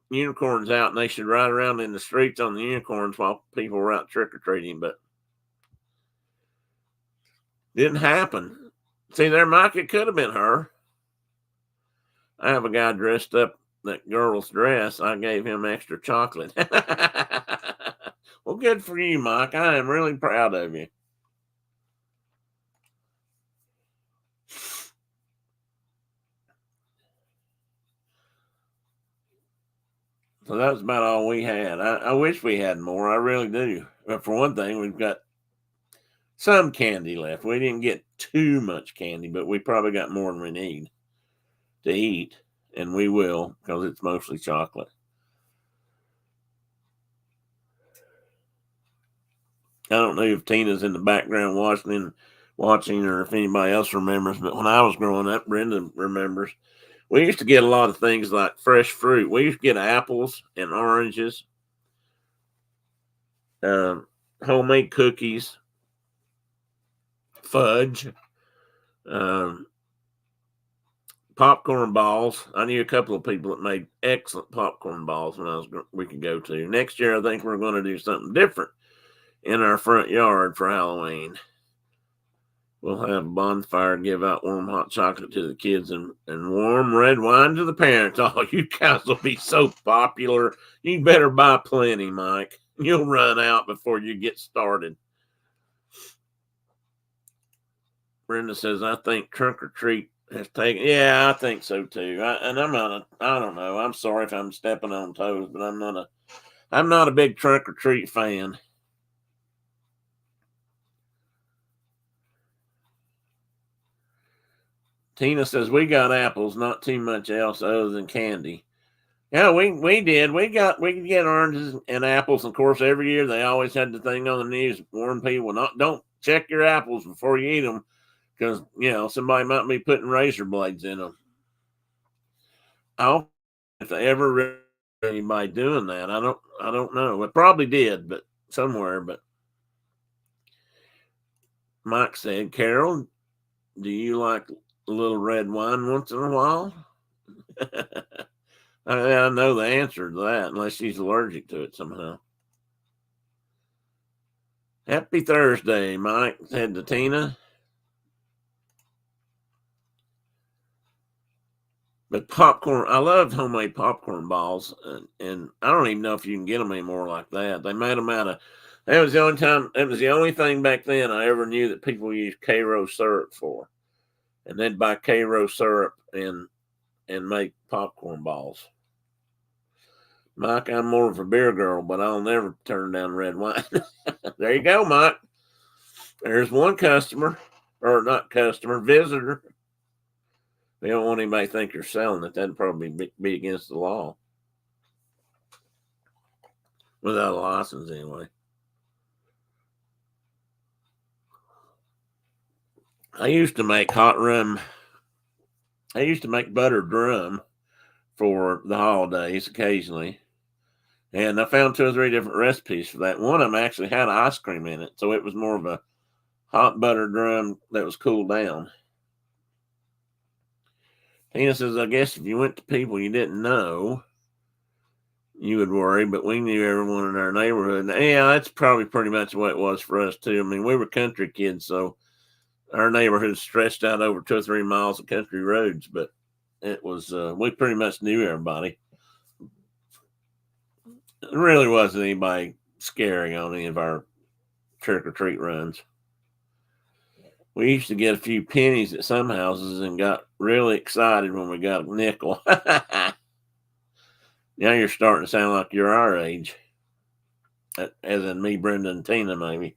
S1: unicorns out, and they should ride around in the streets on the unicorns while people were out trick-or-treating. But didn't happen. See there, Mike, it could have been her. I have a guy dressed up that girl's dress. I gave him extra chocolate. Well, good for you, Mike. I am really proud of you. So that was about all we had. I wish we had more. I really do. But for one thing, we've got some candy left. We didn't get too much candy, but we probably got more than we need to eat. And we will, because it's mostly chocolate. I don't know if Tina's in the background watching, or if anybody else remembers, but when I was growing up, Brenda remembers, we used to get a lot of things like fresh fruit. We used to get apples and oranges, homemade cookies, fudge, popcorn balls. I knew a couple of people that made excellent popcorn balls we could go to. Next year, I think we're going to do something different in our front yard for Halloween. We'll have a bonfire, give out warm hot chocolate to the kids, and warm red wine to the parents. Oh, you guys will be so popular. You better buy plenty, Mike. You'll run out before you get started. Brenda says, I think trunk or treat has taken. Yeah, I think so too. And I'm not. I don't know. I'm sorry if I'm stepping on toes, but I'm not a. I'm not a big trunk or treat fan. Tina says we got apples, not too much else other than candy. Yeah, we did. We could get oranges and apples. Of course, every year they always had the thing on the news warn people not don't check your apples before you eat them because somebody might be putting razor blades in them. I don't if they ever read anybody doing that. I don't know. It probably did, but somewhere. But Mike said, Carol, do you like a little red wine once in a while? I know the answer to that, unless she's allergic to it somehow. Happy Thursday, Mike said to Tina. But popcorn, I loved homemade popcorn balls, and I don't even know if you can get them anymore like that. They made them out of. That was the only time. It was the only thing back then I ever knew that people used Karo syrup for, and they'd buy Karo syrup and make popcorn balls. Mike, I'm more of a beer girl, but I'll never turn down red wine. There you go, Mike. There's one customer, or not customer, visitor. They don't want anybody to think you're selling it. That'd probably be against the law. Without a license, anyway. I used to make hot rum. I used to make buttered rum for the holidays occasionally. And I found 2 or 3 different recipes for that. One of them actually had ice cream in it. So it was more of a hot buttered rum that was cooled down. Tina says, I guess if you went to people you didn't know, you would worry, but we knew everyone in our neighborhood. And yeah, that's probably pretty much what it was for us, too. I mean, we were country kids, so our neighborhood stretched out over 2 or 3 miles of country roads, but it was, we pretty much knew everybody. There really wasn't anybody scary on any of our trick or treat runs. We used to get a few pennies at some houses and got really excited when we got a nickel. Now you're starting to sound like you're our age, as in me, Brenda, and Tina, maybe.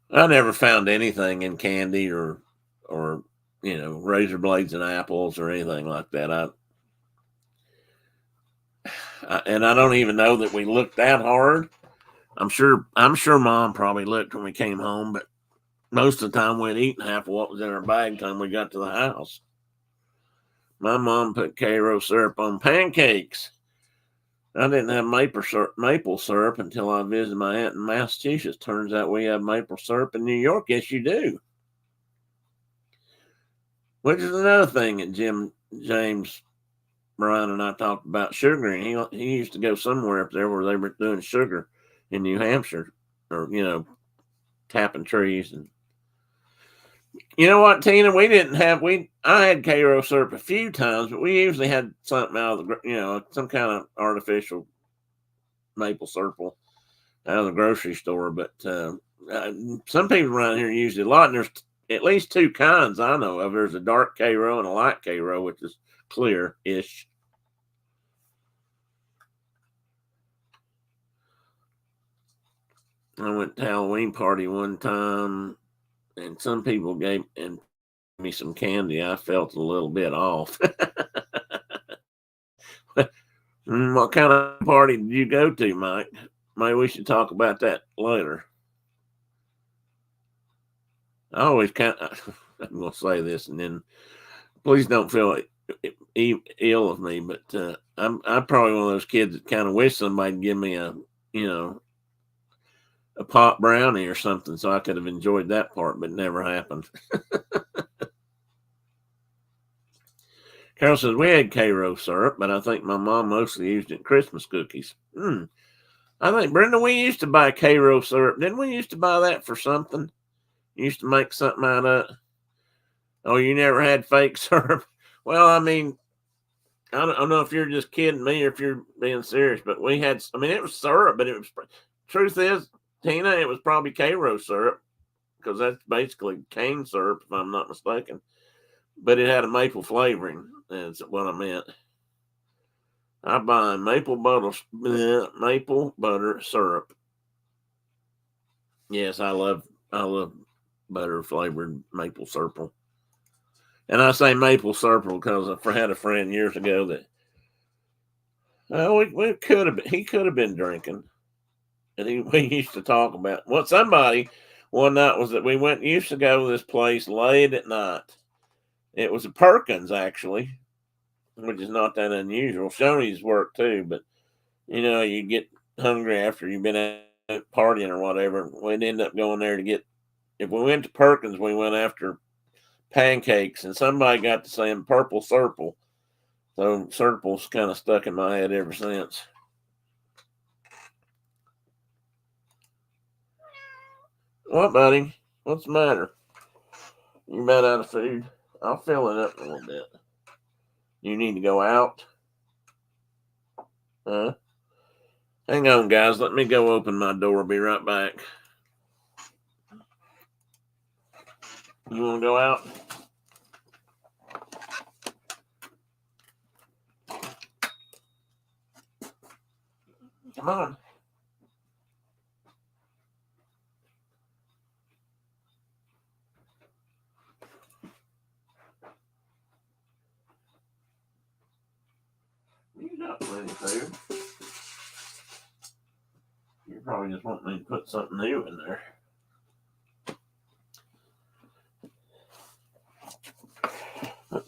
S1: I never found anything in candy or razor blades and apples or anything like that. And I don't even know that we looked that hard. I'm sure Mom probably looked when we came home, but most of the time we'd eaten half of what was in our bag time we got to the house. My mom put Karo syrup on pancakes. I didn't have maple syrup until I visited my aunt in Massachusetts. Turns out we have maple syrup in New York. Yes, you do. Which is another thing that James, Brian, and I talked about sugaring. He used to go somewhere up there where they were doing sugar in New Hampshire, or tapping trees. And you know what, Tina? I had Karo syrup a few times, but we usually had something out of the some kind of artificial maple syrup out of the grocery store. But some people around here use it a lot, and there's at least 2 kinds I know of. There's a dark Karo and a light Karo, which is clear-ish. I went to a Halloween party one time, and some people gave me some candy. I felt a little bit off. What kind of party did you go to, Mike? Maybe we should talk about that later. I always I'm going to say this, and then please don't feel ill of me, but I'm probably one of those kids that kind of wish somebody'd give me a pot brownie or something so I could have enjoyed that part, but it never happened. Carol says, we had Karo syrup, but I think my mom mostly used it in Christmas cookies. I think, Brenda, we used to buy Karo syrup. Didn't we used to buy that for something? You used to make something out of it. Oh, you never had fake syrup? Well, I mean, I don't know if you're just kidding me or if you're being serious, but we had, it was syrup, but truth is, Tina, it was probably Karo syrup because that's basically cane syrup, if I'm not mistaken. But it had a maple flavoring. That's what I meant. I buy maple butter syrup. Yes, I love butter flavored maple syrup. And I say maple syrup because I had a friend years ago that we could have he could have been drinking, and we used to talk about somebody one night was that we used to go to this place late at night. It was a Perkins actually, which is not that unusual. Shoney's work too, but you get hungry after you've been out partying or whatever. We'd end up going there to get. If we went to Perkins, we went after pancakes, and somebody got to saying purple circle. So circle's kind of stuck in my head ever since. What, buddy? What's the matter? You about out of food? I'll fill it up a little bit. You need to go out? Huh? Hang on, guys. Let me go open my door. Be right back. You want to go out? Come on. You got plenty of food. You probably just want me to put something new in there.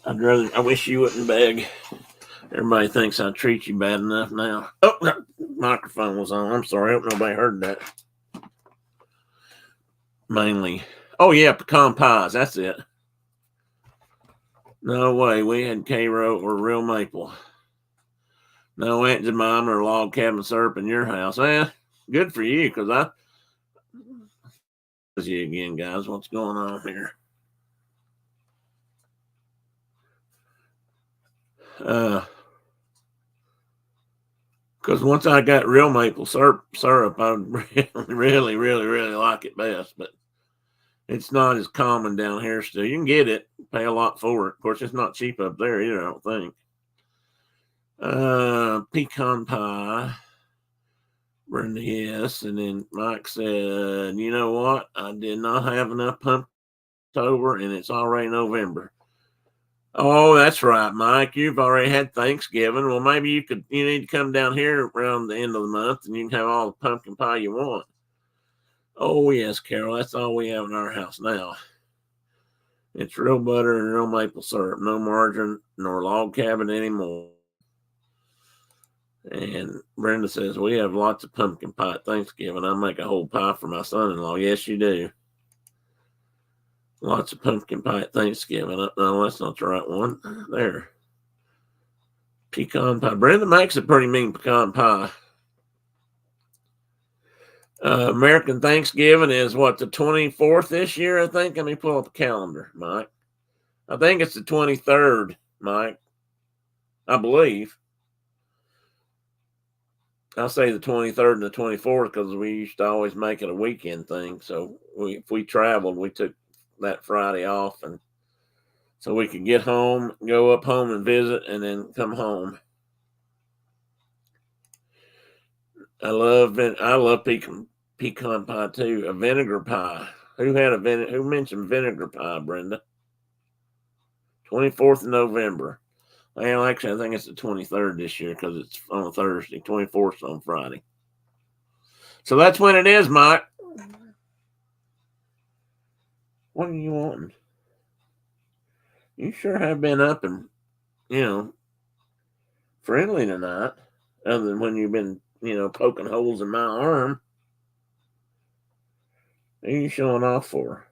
S1: I wish you wouldn't beg. Everybody thinks I treat you bad enough now. Oh, the microphone was on. I'm sorry. I hope nobody heard that. Mainly. Oh, yeah, pecan pies. That's it. No way. We had Karo or real maple. No Aunt Jemima or log cabin syrup in your house. Good for you, because you again, guys. What's going on here? Because once I got real maple syrup, I really, really, really like it best. But it's not as common down here still. You can get it, pay a lot for it. Of course, it's not cheap up there either, I don't think. Pecan pie. Brenda, yes. And then Mike said, you know what? I did not have enough pumpkin October and it's already November. Oh, that's right, Mike. You've already had Thanksgiving. Well, maybe you need to come down here around the end of the month and you can have all the pumpkin pie you want. Oh, yes, Carol. That's all we have in our house now. It's real butter and real maple syrup. No margarine nor log cabin anymore. And Brenda says, we have lots of pumpkin pie at Thanksgiving. I make a whole pie for my son-in-law. Yes, you do. Lots of pumpkin pie at Thanksgiving. No, that's not the right one. There. Pecan pie. Brenda makes a pretty mean pecan pie. American Thanksgiving is what, the 24th this year, I think? Let me pull up the calendar, Mike. I think it's the 23rd, Mike. I believe. I'll say the 23rd and the 24th because we used to always make it a weekend thing. So if we traveled, we took that Friday off, and so we could get home, go up home and visit, and then come home. I love pecan pie too. A vinegar pie. Who mentioned vinegar pie, Brenda? 24th of November. Well, actually, I think it's the 23rd this year because it's on a Thursday. 24th on Friday. So that's when it is, Mike. What are you wanting? You sure have been up and, friendly tonight, other than when you've been, poking holes in my arm. What are you showing off for?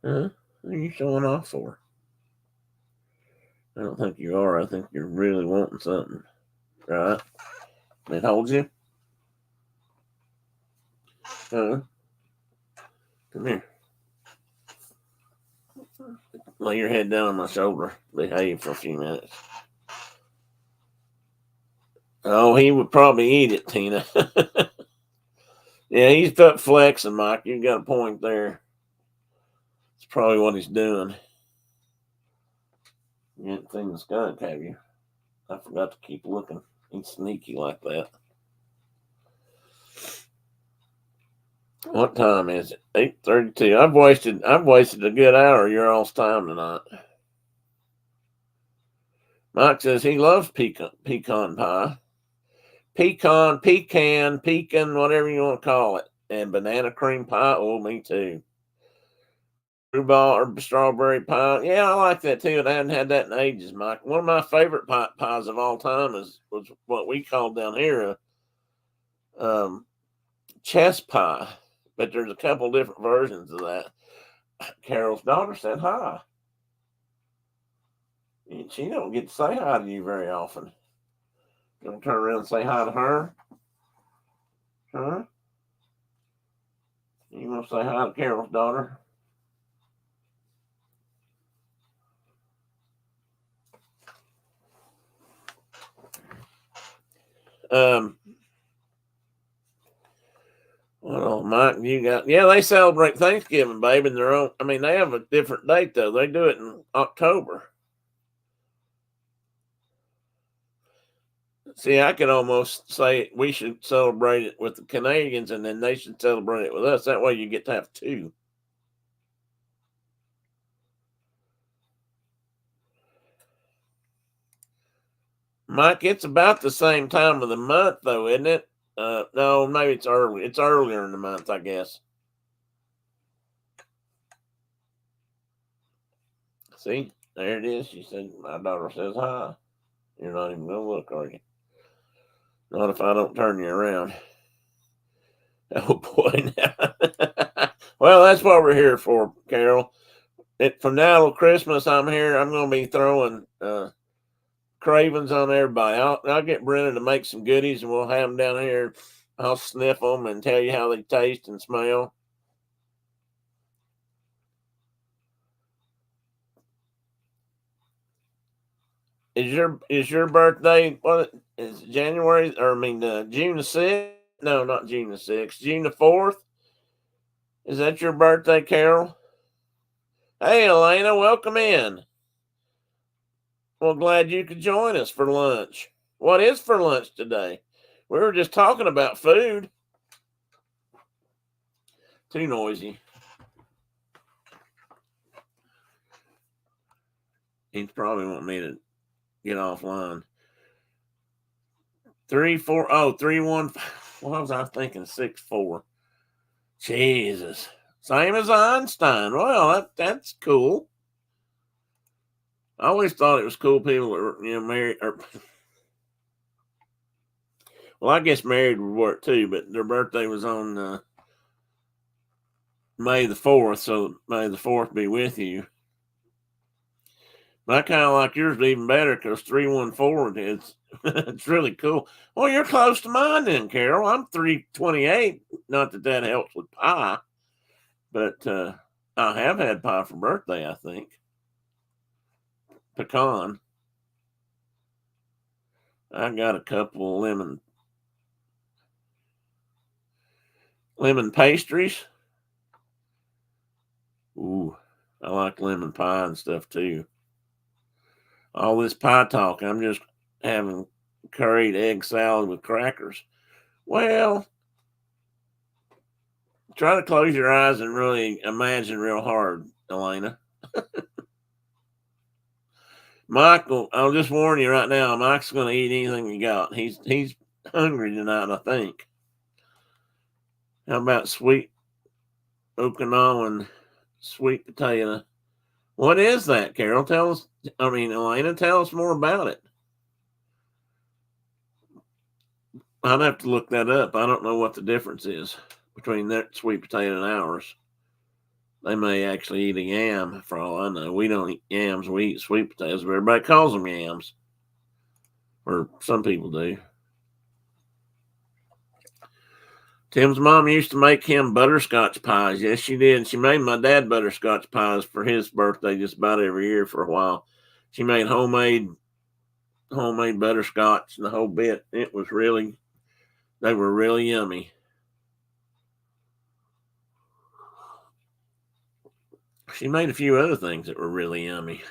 S1: Huh? What are you showing off for? I don't think you are. I think you're really wanting something. Right? It holds you? Huh? Come here. Lay your head down on my shoulder. Behave for a few minutes. Oh, he would probably eat it, Tina. Yeah, he's up flexing, Mike. You got a point there. It's probably what he's doing. You haven't seen the skunk, have you? I forgot to keep looking. He's sneaky like that. What time is it? 8:32. I've wasted a good hour of your all's time tonight. Mike says he loves pecan pie. Pecan, whatever you want to call it. And banana cream pie. Oh, me too. Rhubarb or strawberry pie. Yeah, I like that too. And I haven't had that in ages, Mike. One of my favorite pies of all time was what we call down here chess pie. But there's a couple different versions of that. Carol's daughter said hi. She don't get to say hi to you very often. Don't turn around and say hi to her. Huh? You want to say hi to Carol's daughter? Well, Mike, you got, yeah, they celebrate Thanksgiving, babe, in their own. I mean, they have a different date, though. They do it in October. See, I could almost say we should celebrate it with the Canadians and then they should celebrate it with us. That way you get to have two. Mike, it's about the same time of the month, though, isn't it? No, maybe it's early. It's earlier in the month, I guess. See, there it is. She said, my daughter says hi. You're not even going to look, are you? Not if I don't turn you around. Oh, boy. Well, that's what we're here for, Carol. From now till Christmas, I'm here. I'm going to be throwing cravings on everybody. I'll get Brennan to make some goodies and we'll have them down here. I'll sniff them and tell you how they taste and smell. Is your birthday, what is it, January, or I mean June the 6th? No, not June the 6th. June the 4th? Is that your birthday, Carol? Hey, Elena, welcome in. Well, glad you could join us for lunch. What is for lunch today? We were just talking about food. Too noisy. He's probably wanting me to get offline. 3-1. What was I thinking? 6-4. Jesus. Same as Einstein. Well, that's cool. I always thought it was cool people that were, married. Well, I guess married would work too, but their birthday was on May the 4th, so May the 4th be with you. But I kind of like yours even better because 314 is it's really cool. Well, you're close to mine then, Carol. I'm 328. Not that helps with pie, but I have had pie for birthday, I think. Pecan. I got a couple of lemon pastries. Ooh, I like lemon pie and stuff too. All this pie talk, I'm just having curried egg salad with crackers. Well, try to close your eyes and really imagine real hard, Elena. Michael, I'll just warn you right now, Mike's going to eat anything you got. He's hungry tonight, I think. How about sweet Okinawan sweet potato? What is that, Carol? Elena, tell us more about it. I'd have to look that up. I don't know what the difference is between that sweet potato and ours. They may actually eat a yam for all I know. We don't eat yams, we eat sweet potatoes, but everybody calls them yams. Or some people do. Tim's mom used to make him butterscotch pies. Yes, she did. She made my dad butterscotch pies for his birthday just about every year for a while. She made homemade homemade butterscotch and the whole bit. They were really yummy. She made a few other things that were really yummy.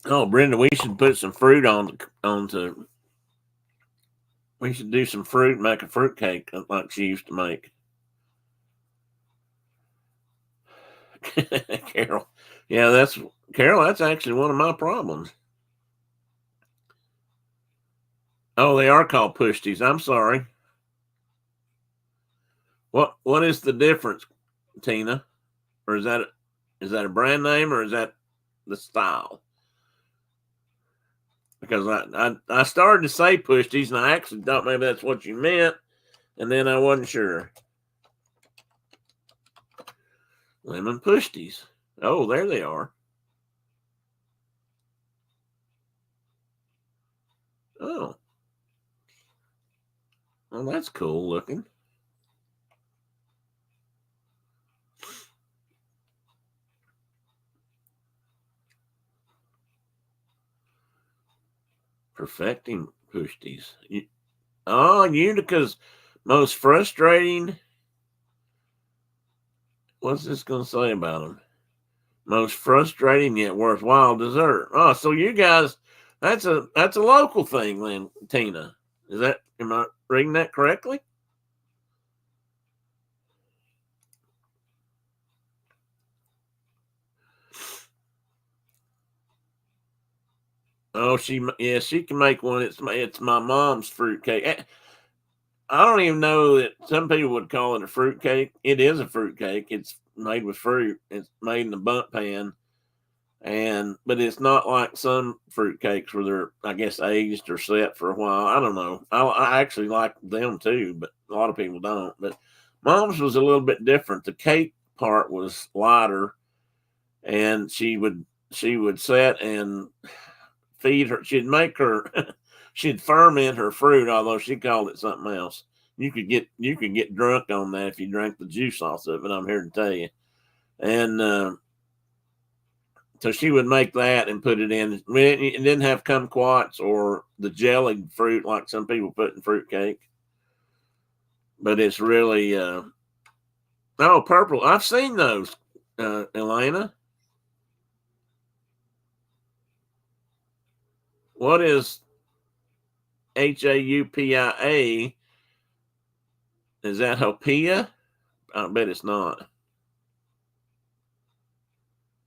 S1: Oh, Brenda, we should put some fruit onto. We should do some fruit, make a fruit cake like she used to make. Carol, yeah, that's Carol. That's actually one of my problems. Oh, they are called Pushties. I'm sorry. What is the difference, Tina? Or is that a brand name or is that the style? Because I started to say Pushties and I actually thought maybe that's what you meant, and then I wasn't sure. Lemon Pushties. Oh, there they are. Oh. Well, that's cool looking. Perfecting Pushties. Unica's most frustrating. What's this going to say about them? Most frustrating yet worthwhile dessert. Oh, so you guys, that's a local thing then, Tina. Am I reading that correctly? Oh, she can make one. It's my mom's fruit cake. I don't even know that some people would call it a fruit cake. It is a fruit cake. It's made with fruit. It's made in a bundt pan, but it's not like some fruit cakes where they're, I guess, aged or set for a while. I don't know. I actually like them too, but a lot of people don't. But mom's was a little bit different. The cake part was lighter, and she would set and feed her. She'd ferment her fruit, although she called it something else. You could get drunk on that if you drank the juice off of it. I'm here to tell you. And so she would make that and put it in. It didn't have kumquats or the jellied fruit like some people put in fruit cake, but it's really purple. I've seen those, Elena. What is Haupia? Is that Hopia? I bet it's not.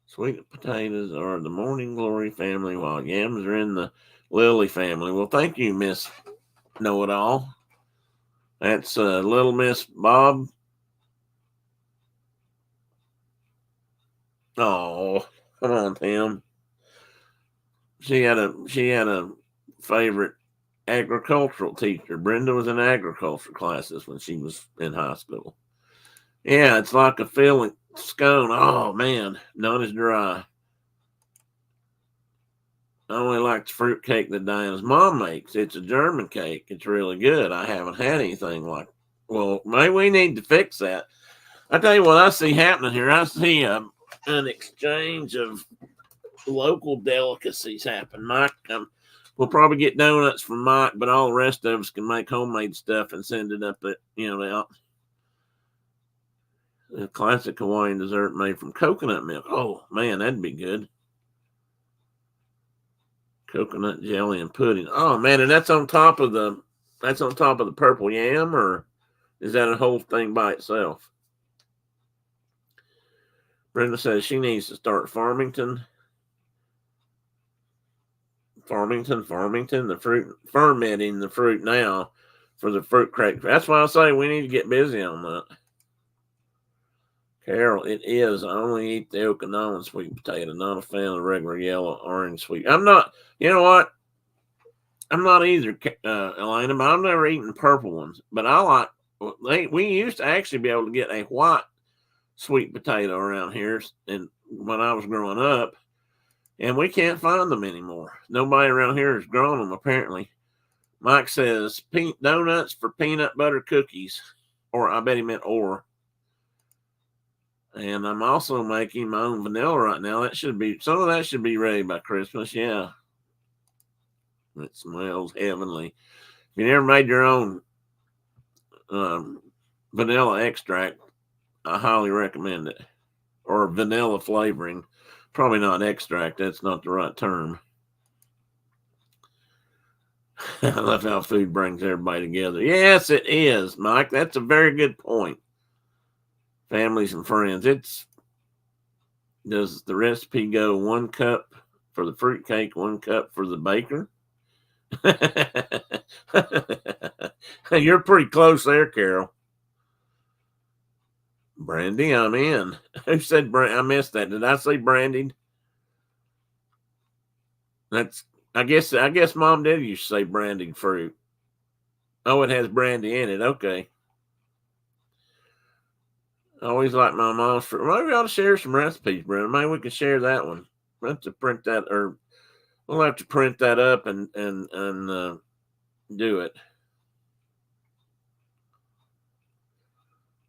S1: Sweet potatoes are the morning glory family, while yams are in the lily family. Well, thank you, Miss Know It All. That's Little Miss Bob. Oh, come on, Tim. She had a favorite agricultural teacher. Brenda was in agriculture classes when she was in high school. Yeah, it's like a filling scone. Oh man, not as dry. I only like the fruit cake that Diana's mom makes. It's a German cake. It's really good. I haven't had anything like. Well, maybe we need to fix that. I tell you what I see happening here. I see an exchange of local delicacies happen. Mike, we'll probably get donuts from Mike, but all the rest of us can make homemade stuff and send it up at the classic Hawaiian dessert made from coconut milk. Oh man, that'd be good. Coconut jelly and pudding. Oh man, and that's on top of the purple yam, or is that a whole thing by itself? Brenda says she needs to start Farmington, the fruit, fermenting the fruit now for the fruit cake. That's why I say we need to get busy on that. Carol, it is. I only eat the Okinawan sweet potato, not a fan of the regular yellow orange sweet. I'm not, you know what? I'm not either, Elena, but I've never eaten purple ones. But I like, we used to actually be able to get a white sweet potato around here and when I was growing up, and we can't find them anymore. Nobody around here has grown them, apparently. Mike says donuts for peanut butter cookies, or I bet he meant or. And I'm also making my own vanilla right now. Some of that should be ready by Christmas. Yeah. It smells heavenly. If you never made your own vanilla extract, I highly recommend it. Or vanilla flavoring. Probably not extract. That's not the right term. I love how food brings everybody together. Yes, it is, Mike. That's a very good point. Families and friends. Does the recipe go 1 cup for the fruitcake, 1 cup for the baker? You're pretty close there, Carol. Brandy, I'm in. Who said I missed that? Did I say brandied? I guess Mom did used to say brandied fruit. Oh, it has brandy in it. Okay. I always like my mom's fruit. Maybe we ought to share some recipes, Brenda. Maybe we can share that one. We'll have to print that, or we'll have to print that up and do it.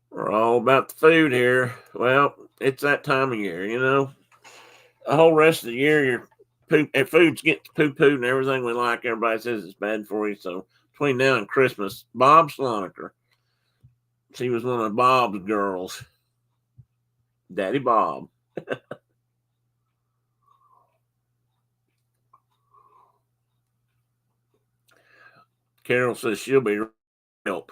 S1: We're all about the food here. Well, it's that time of year, you know. The whole rest of the year, food's getting poo-pooed and everything we like. Everybody says it's bad for you. So between now and Christmas, Bob Sloniker, she was one of Bob's girls. Daddy Bob. Carol says she'll be help.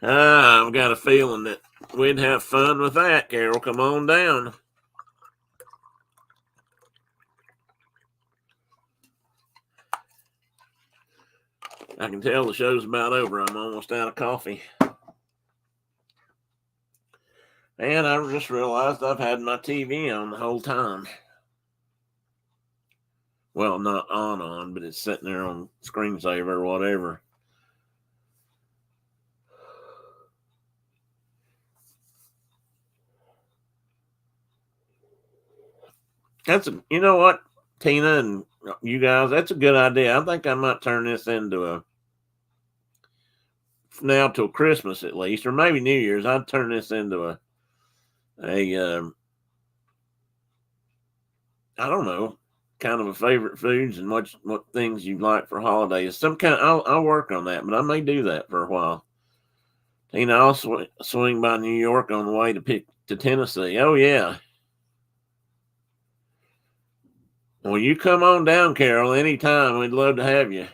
S1: I've got a feeling that we'd have fun with that, Carol. Come on down. I can tell the show's about over. I'm almost out of coffee. And I just realized I've had my TV on the whole time. Well, not on, but it's sitting there on screensaver or whatever. You know what, Tina and you guys, that's a good idea. I think I might turn this into now till Christmas at least, or maybe New Year's. I'd turn this into a I don't know, kind of a favorite foods and what things you like for holidays. Some kind. I'll work on that, but I may do that for a while. Tina, I'll swing by New York on the way to Tennessee. Oh yeah. Well, you come on down, Carol, anytime. We'd love to have you.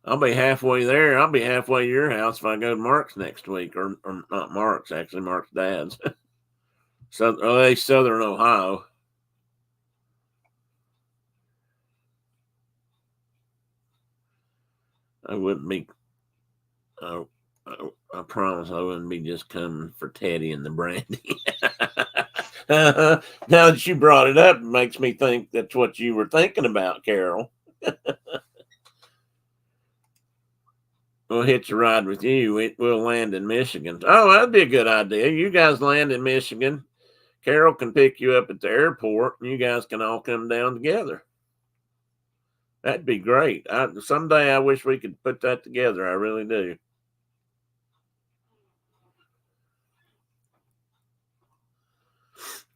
S1: I'll be halfway there. I'll be halfway to your house if I go to Mark's next week, or not Mark's, actually, Mark's dad's. Southern Ohio. I wouldn't be. I promise I wouldn't be just coming for Teddy and the brandy. Now that you brought it up, it makes me think that's what you were thinking about, Carol. We'll hitch a ride with you. We'll land in Michigan. Oh, that'd be a good idea. You guys land in Michigan. Carol can pick you up at the airport, and you guys can all come down together. That'd be great. Someday I wish we could put that together. I really do.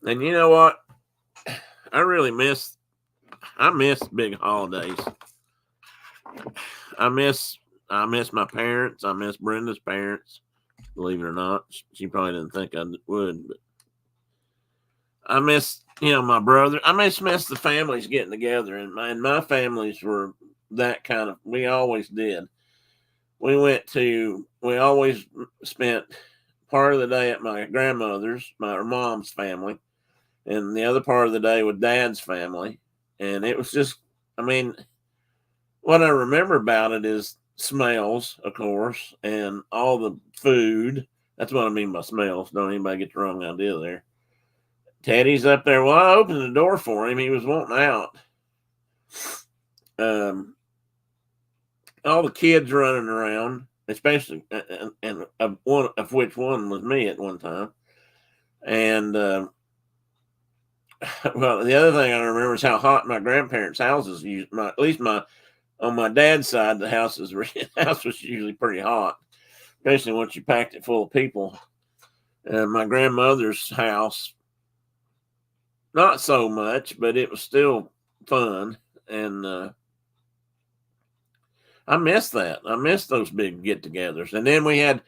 S1: And you know what? I miss big holidays. I miss my parents. I miss Brenda's parents. Believe it or not, she probably didn't think I would, but I miss my brother. I miss the families getting together, and my families were that kind of. We always did. We always spent part of the day at my grandmother's, my mom's family, and the other part of the day with Dad's family. And it was just, I mean, what I remember about it is smells, of course, and all the food. That's what I mean by smells. Don't anybody get the wrong idea there. Teddy's up there. Well, I opened the door for him. He was wanting out. All the kids running around, especially, and which one was me at one time. And Well, the other thing I remember is how hot my grandparents' houses used. At least on my dad's side, the house was usually pretty hot, especially once you packed it full of people. My grandmother's house, not so much, but it was still fun, and I miss that. I miss those big get-togethers. And then we had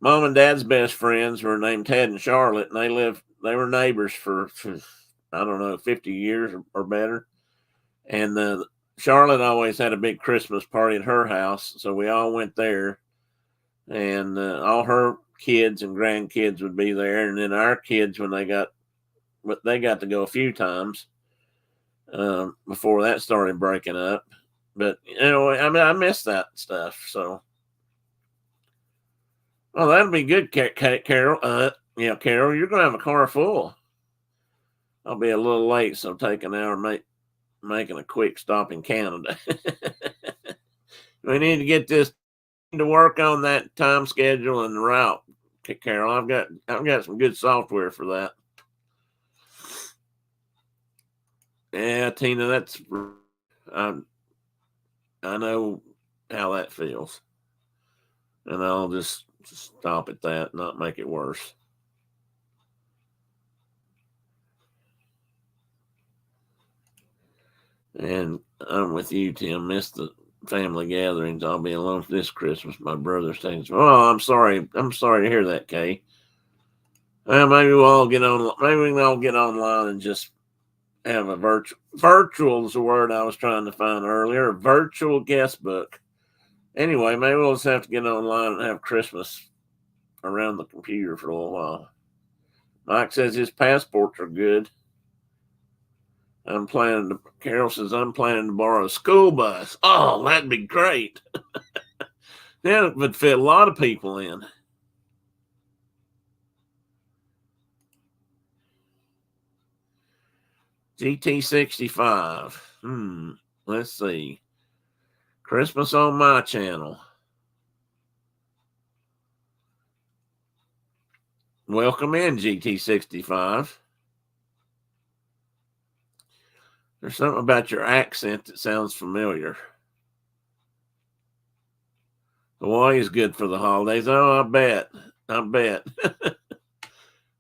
S1: mom and dad's best friends were named Ted and Charlotte, and they were neighbors for I don't know 50 years or better. And Charlotte always had a big Christmas party at her house, so we all went there, and all her kids and grandkids would be there, and then our kids when they got to go a few times before that started breaking up. But I mean, I miss that stuff. So, well, that'll be good, Carol. Yeah, Carol, you're gonna have a car full. I'll be a little late, so take an hour making a quick stop in Canada. We need to get this to work on that time schedule and the route, Carol. I've got some good software for that. Yeah, Tina, I know how that feels, and I'll just stop at that, not make it worse. And I'm with you, Tim. Miss the family gatherings. I'll be alone this Christmas. My brother's taking. Oh, I'm sorry. I'm sorry to hear that, Kay. Well, maybe we'll all get on. Maybe we can all get online and just have a virtual is the word I was trying to find earlier. A virtual guest book. Anyway, maybe we'll just have to get online and have Christmas around the computer for a little while. Mike says his passports are good. Carol says, I'm planning to borrow a school bus. Oh, that'd be great. That would fit a lot of people in. GT65. Let's see. Christmas on my channel. Welcome in, GT65. There's something about your accent that sounds familiar. Hawaii is good for the holidays. Oh, I bet.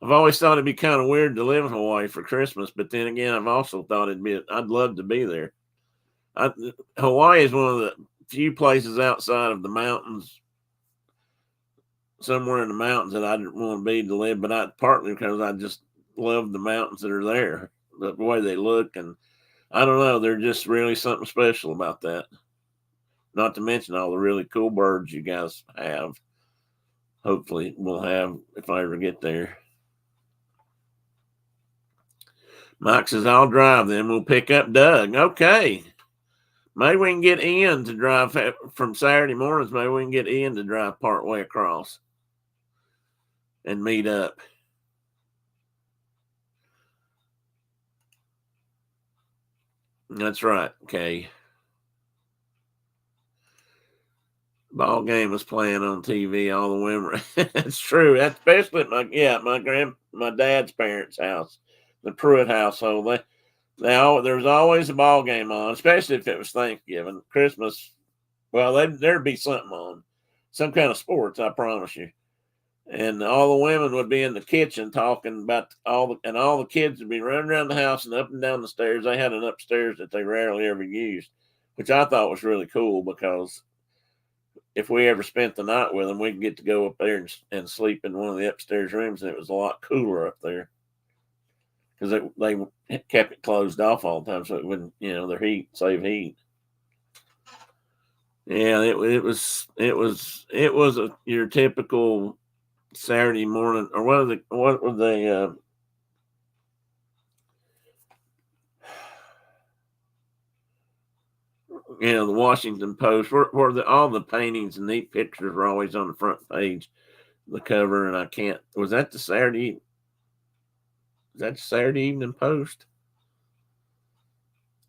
S1: I've always thought it'd be kind of weird to live in Hawaii for Christmas, but then again, I've also thought I'd love to be there. Hawaii is one of the few places outside of the mountains, somewhere in the mountains, that I didn't want to be to live, but partly because I just love the mountains that are there, the way they look, and I don't know, they're just really something special about that. Not to mention all the really cool birds you guys have. Hopefully we'll have if I ever get there. Mike says, I'll drive, then we'll pick up Doug. Okay. Maybe we can get Ian to drive from Saturday mornings. Maybe we can get Ian to drive part way across and meet up. That's right, Kay. Ball game was playing on TV. All the women. It's true. Especially at my dad's parents' house, the Pruitt household. There was always a ball game on, especially if it was Thanksgiving, Christmas. Well, there'd be something on, some kind of sports. I promise you. And all the women would be in the kitchen talking about all the kids would be running around the house and up and down the stairs. They had an upstairs that they rarely ever used, which I thought was really cool because if we ever spent the night with them, we'd get to go up there and sleep in one of the upstairs rooms, and it was a lot cooler up there because they kept it closed off all the time, so it wouldn't, save heat. Yeah, it was your typical Saturday morning, or what were they? The Washington Post, where all the paintings and neat pictures were always on the front page, the cover, and was that the Saturday Evening Post?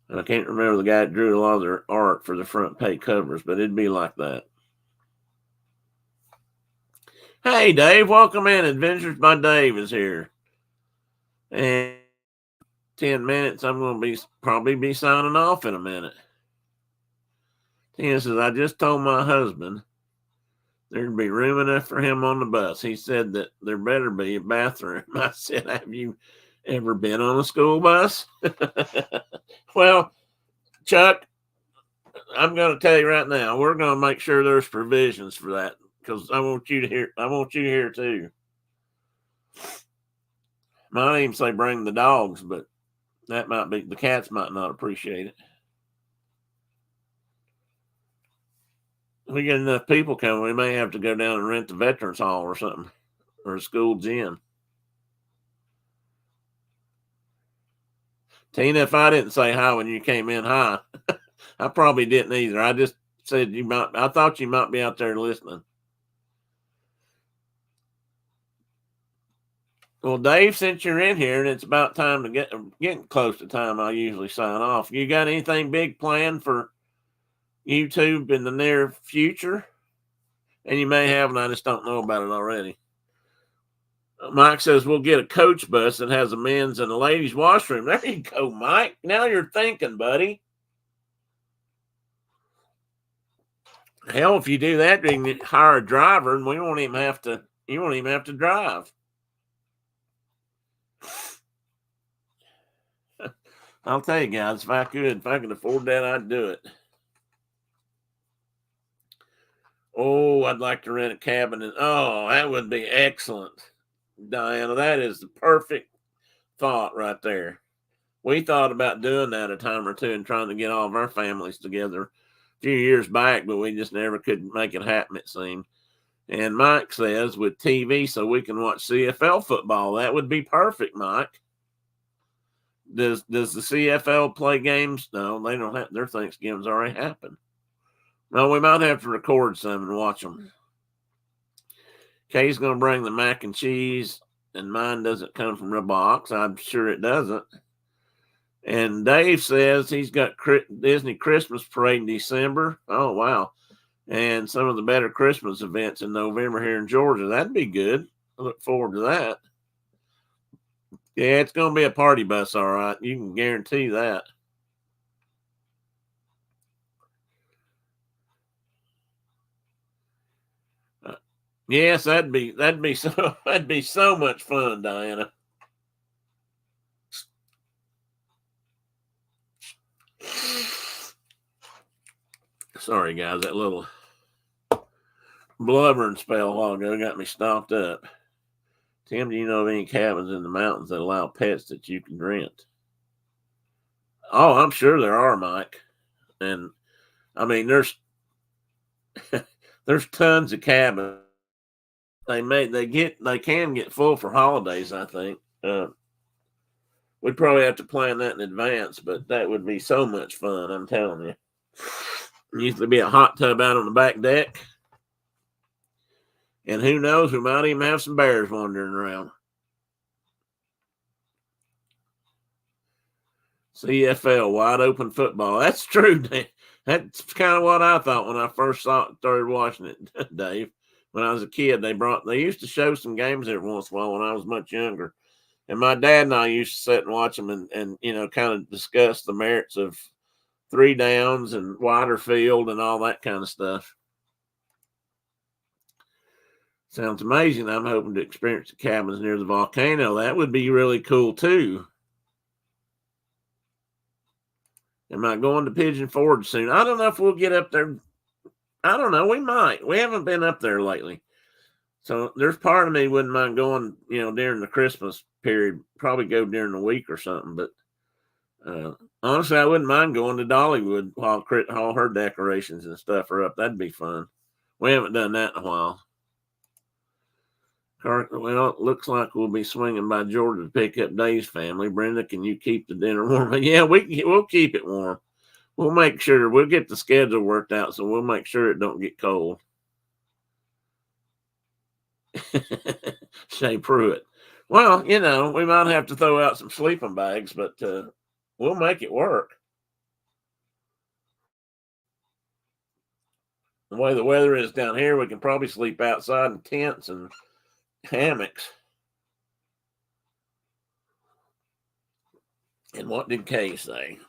S1: And I can't remember the guy that drew a lot of their art for the front page covers, but it'd be like that. Hey, Dave, welcome in. Adventures by Dave is here. And 10 minutes. I'm going to probably be signing off in a minute. Tina says, I just told my husband there'd be room enough for him on the bus. He said that there better be a bathroom. I said, have you ever been on a school bus? Well, Chuck, I'm going to tell you right now, we're going to make sure there's provisions for that, because I want you to hear too. Might even say bring the dogs, but that might be, the cats might not appreciate it. If we get enough people coming, we may have to go down and rent the veterans hall or something, or a school gym. Tina, if I didn't say hi when you came in, hi. I probably didn't either. I just said I thought you might be out there listening. Well, Dave, since you're in here and it's about time to getting close to time, I usually sign off. You got anything big planned for YouTube in the near future? And you may have, and I just don't know about it already. Mike says we'll get a coach bus that has a men's and a ladies' washroom. There you go, Mike. Now you're thinking, buddy. Hell, if you do that, you can hire a driver, and you won't even have to drive. I'll tell you guys, if I could afford that, I'd do it. Oh, I'd like to rent a cabin. That would be excellent, Diana. That is the perfect thought right there. We thought about doing that a time or two and trying to get all of our families together a few years back, but we just never could make it happen, it seemed. And Mike says with TV so we can watch CFL football. That would be perfect, Mike. Does the CFL play games? No, they don't have. Their Thanksgiving's already happened. Well, we might have to record some and watch them. Kay's going to bring the mac and cheese, and mine doesn't come from a box. I'm sure it doesn't. And Dave says he's got Disney Christmas Parade in December. Oh, wow. And some of the better Christmas events in November here in Georgia. That'd be good. I look forward to that. Yeah, it's going to be a party bus, all right. You can guarantee that. Yes, that'd be so much fun, Diana. Sorry, guys, that little blubbering spell a while ago got me stopped up. Tim, do you know of any cabins in the mountains that allow pets that you can rent? Oh, I'm sure there are, Mike. And I mean, there's tons of cabins. They can get full for holidays, I think. We'd probably have to plan that in advance, but that would be so much fun, I'm telling you. There used to be a hot tub out on the back deck. And who knows, we might even have some bears wandering around. CFL, wide open football. That's true, Dave. That's kind of what I thought when I first started watching it, Dave. When I was a kid, they used to show some games every once in a while when I was much younger. And my dad and I used to sit and watch them and kind of discuss the merits of 3 downs and wider field and all that kind of stuff. Sounds amazing. I'm hoping to experience the cabins near the volcano. That would be really cool, too. Am I going to Pigeon Forge soon? I don't know if we'll get up there. I don't know. We might. We haven't been up there lately. So there's part of me wouldn't mind going, during the Christmas period, probably go during the week or something. But honestly, I wouldn't mind going to Dollywood while all her decorations and stuff are up. That'd be fun. We haven't done that in a while. Well, it looks like we'll be swinging by Georgia to pick up Dave's family. Brenda, can you keep the dinner warm? Yeah, we'll keep it warm. We'll make sure we'll get the schedule worked out, so we'll make sure it don't get cold. Shay Pruitt. Well, we might have to throw out some sleeping bags, but we'll make it work. The way the weather is down here, we can probably sleep outside in tents and hammocks. And what did Kay say?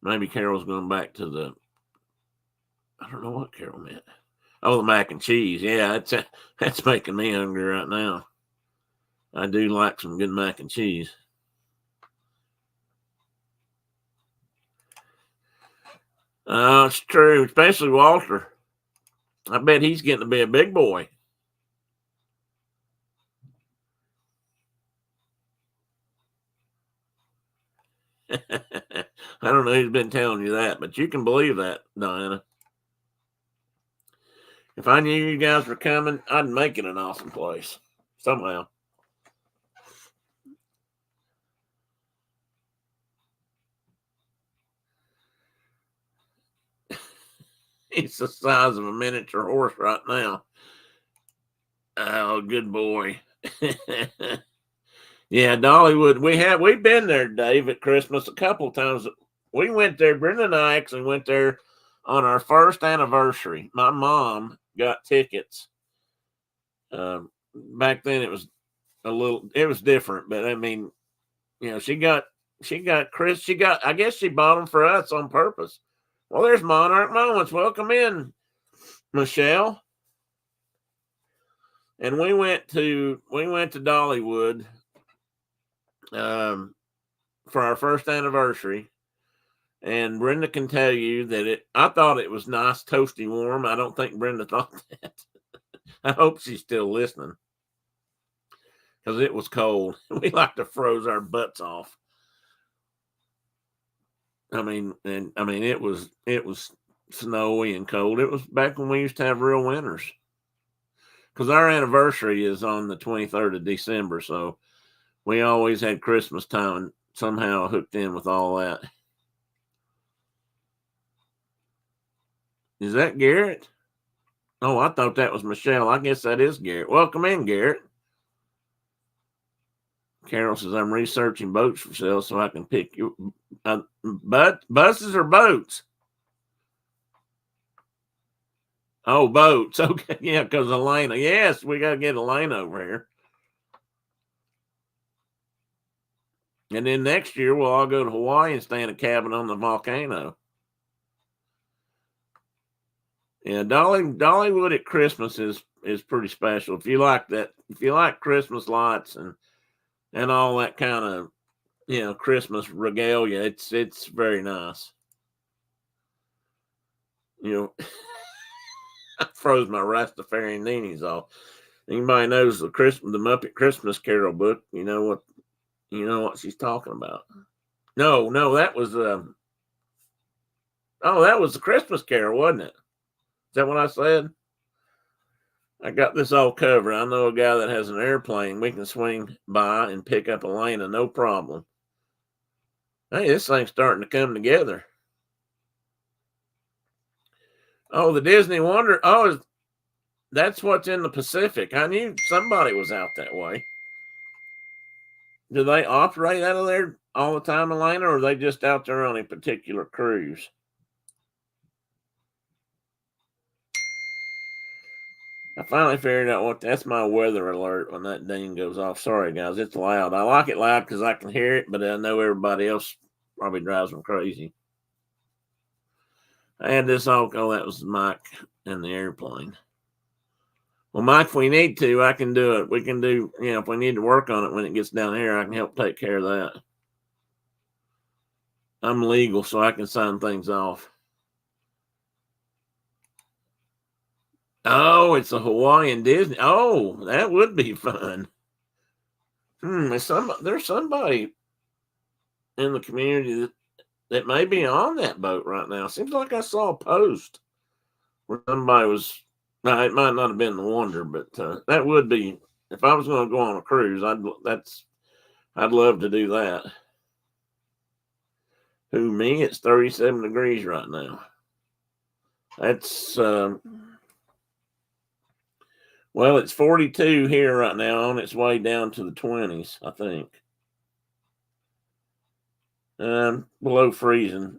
S1: Maybe Carol's going back to the, I don't know what Carol meant. Oh, the mac and cheese. Yeah, that's making me hungry right now. I do like some good mac and cheese. It's true, especially Walter. I bet he's getting to be a big boy. I don't know who's been telling you that, but you can believe that, Diana. If I knew you guys were coming, I'd make it an awesome place somehow. He's the size of a miniature horse right now. Oh, good boy. Yeah, Dollywood. We've been there, Dave, at Christmas a couple times. We went there. Brenda and I actually went there on our first anniversary. My mom got tickets. Back then it was different, but I mean, she got I guess she bought them for us on purpose. Well, there's Monarch Moments. Welcome in, Michelle. And we went to Dollywood for our first anniversary. And Brenda can tell you that I thought it was nice, toasty warm. I don't think Brenda thought that. I hope she's still listening, because it was cold. We like to froze our butts off. I mean, it was snowy and cold. It was back when we used to have real winters. Because our anniversary is on the 23rd of December, so we always had Christmas time somehow hooked in with all that. Is that Garrett? Oh, I thought that was Michelle. I guess that is Garrett. Welcome in, Garrett. Carol says, I'm researching boats for sale so I can pick you. Buses or boats? Oh, boats. Okay. Yeah, because Elena. Yes, we got to get Elena over here. And then next year, we'll all go to Hawaii and stay in a cabin on the volcano. Yeah, Dollywood at Christmas is pretty special. If you like that, if you like Christmas lights and all that kind of Christmas regalia, it's very nice. I froze my Rastafarian ninis off. Anybody knows the Muppet Christmas Carol book? You know what she's talking about. No, that was that was the Christmas Carol, wasn't it? Is that what I said? I got this all covered. I know a guy that has an airplane. We can swing by and pick up Elena, no problem. Hey, this thing's starting to come together. Oh, the Disney Wonder. Oh, that's what's in the Pacific. I knew somebody was out that way. Do they operate out of there all the time, Elena, or are they just out there on a particular cruise? I finally figured out that's my weather alert when that ding goes off. Sorry, guys, it's loud. I like it loud because I can hear it, but I know everybody else probably drives them crazy. I had this all. Oh, that was Mike in the airplane. Well, Mike, if we need to, I can do it. We can do, if we need to work on it when it gets down here, I can help take care of that. I'm legal, so I can sign things off. Oh, it's a Hawaiian Disney. Oh, that would be fun. There's somebody in the community that may be on that boat right now. Seems like I saw a post where somebody was. Now, it might not have been the Wonder, but that would be. If I was going to go on a cruise, I'd love to do that. Who, me? It's 37 degrees right now. That's well, it's 42 here right now, on its way down to the 20s, I think. Below freezing.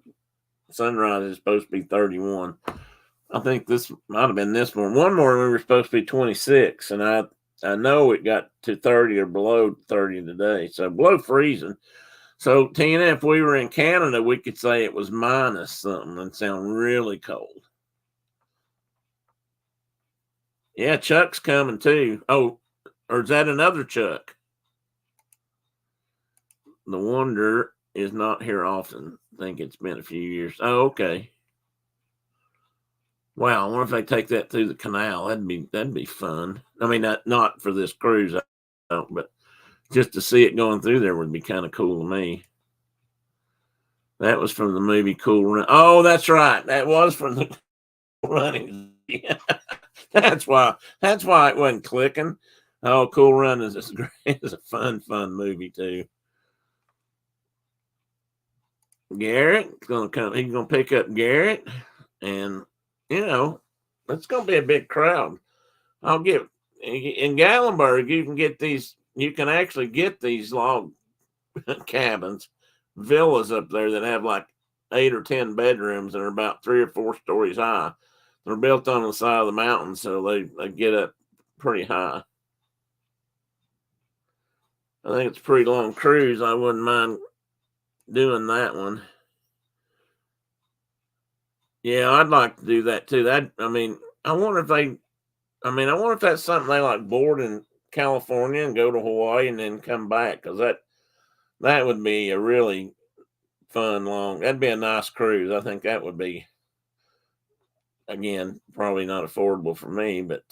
S1: Sunrise is supposed to be 31. I think this might have been this one. One more we were supposed to be 26, and I know it got to 30 or below 30 today, so below freezing. So, Tina, if we were in Canada, we could say it was minus something and sound really cold. Yeah, Chuck's coming too. Oh, or is that another Chuck? The Wonder is not here often. I think it's been a few years. Oh, okay. Wow, I wonder if they take that through the canal. That'd be fun. I mean, not for this cruise, but just to see it going through there would be kind of cool to me. That was from the movie Cool Run. Oh, that's right. That was from the Cool Running. That's why it wasn't clicking. Oh, Cool Run is a fun movie too. Garrett's gonna come. He's gonna pick up Garrett, and it's gonna be a big crowd. I'll get in Gatlinburg. You can get these. You can actually get these log cabins, villas up there that have like 8 or 10 bedrooms and are about 3 or 4 stories high. They're built on the side of the mountain, so they get up pretty high. I think it's a pretty long cruise. I wouldn't mind doing that one. Yeah, I'd like to do that too. I wonder if that's something they like board in California and go to Hawaii and then come back, because that would be a really fun that'd be a nice cruise. I think that would be, again, probably not affordable for me, but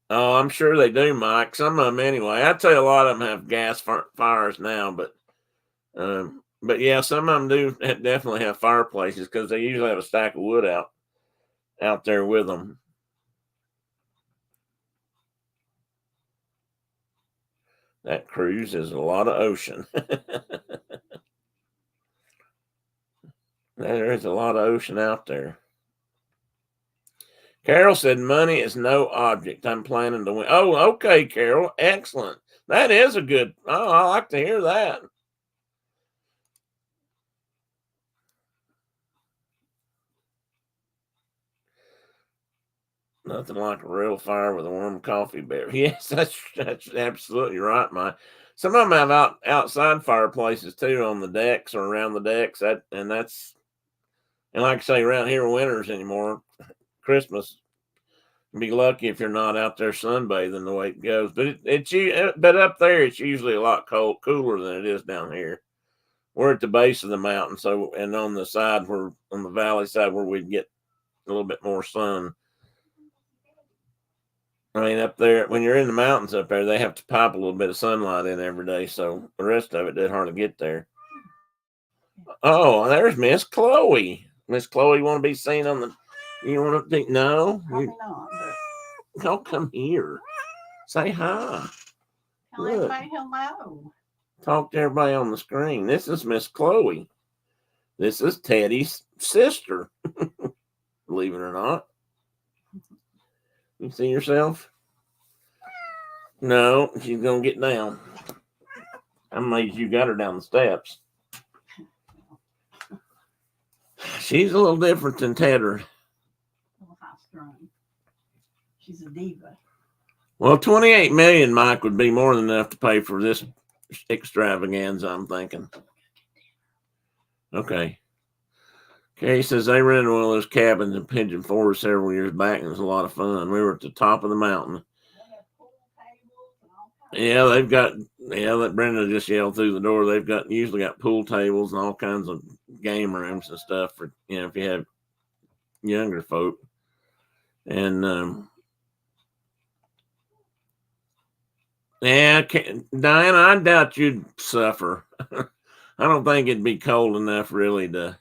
S1: oh, I'm sure they do, Mike. Some of them anyway. I'd say a lot of them have gas fires now, but yeah, some of them do definitely have fireplaces because they usually have a stack of wood out there with them. That cruise is a lot of ocean. There is a lot of ocean out there. Carol said, money is no object. I'm planning to win. Oh, okay, Carol. Excellent. That is a good. Oh, I like to hear that. Nothing like a real fire with a warm coffee beverage. Yes, that's absolutely right, Mike. Some of them have outside fireplaces too, on the decks or around the decks. And like I say, around here winters anymore, Christmas, be lucky if you're not out there sunbathing the way it goes. But up there it's usually a lot cooler than it is down here. We're at the base of the mountain, and on the side on the valley side where we'd get a little bit more sun. I mean, up there, when you're in the mountains up there, they have to pipe a little bit of sunlight in every day, so the rest of it did hardly get there. Oh, there's Miss Chloe. Miss Chloe, want to be seen on the? You want to think? No, don't come here. Say hi.
S2: Tell everybody hello.
S1: Talk to everybody on the screen. This is Miss Chloe. This is Teddy's sister. Believe it or not. You see yourself? No, she's gonna get down. I'm amazed you got her down the steps. She's a little different than Tedder.
S2: A little high strung. She's a diva.
S1: Well, 28 million, Mike, would be more than enough to pay for this extravaganza, I'm thinking. Okay. He says they rented one of those cabins in Pigeon Forge several years back, and it was a lot of fun. We were at the top of the mountain. Yeah, that Brenda just yelled through the door. They've usually got pool tables and all kinds of game rooms and stuff for, if you have younger folk. And, yeah, Diana, I doubt you'd suffer. I don't think it'd be cold enough really to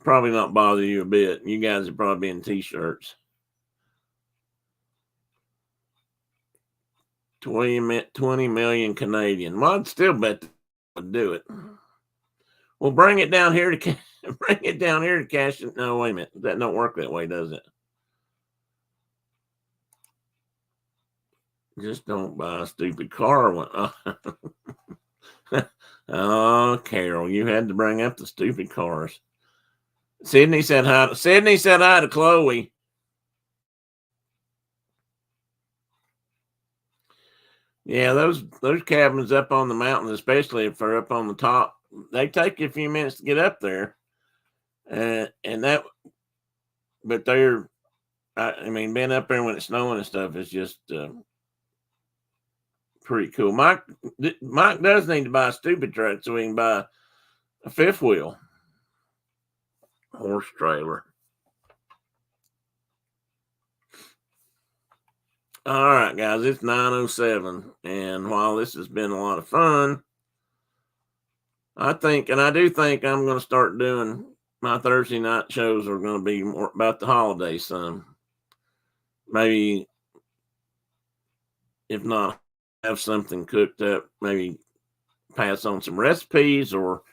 S1: probably not bother you a bit. You guys would probably be in t-shirts. 20 million Canadian. Well, I'd still bet they would do it. Well, bring it down here to cash it. No, wait a minute. That don't work that way, does it? Just don't buy a stupid car. Oh, Carol, you had to bring up the stupid cars. Sydney said hi. Sydney said hi to Chloe. Yeah, those cabins up on the mountain, especially if they're up on the top, they take you a few minutes to get up there. And that, but they're, I mean, being up there when it's snowing and stuff is just pretty cool. Mike does need to buy a stupid truck so he can buy a fifth wheel horse trailer. All right, guys, it's 9:07, and while this has been a lot of fun, I do think I'm going to start doing my Thursday night shows are going to be more about the holidays. Some maybe, if not, have something cooked up. Maybe pass on some recipes or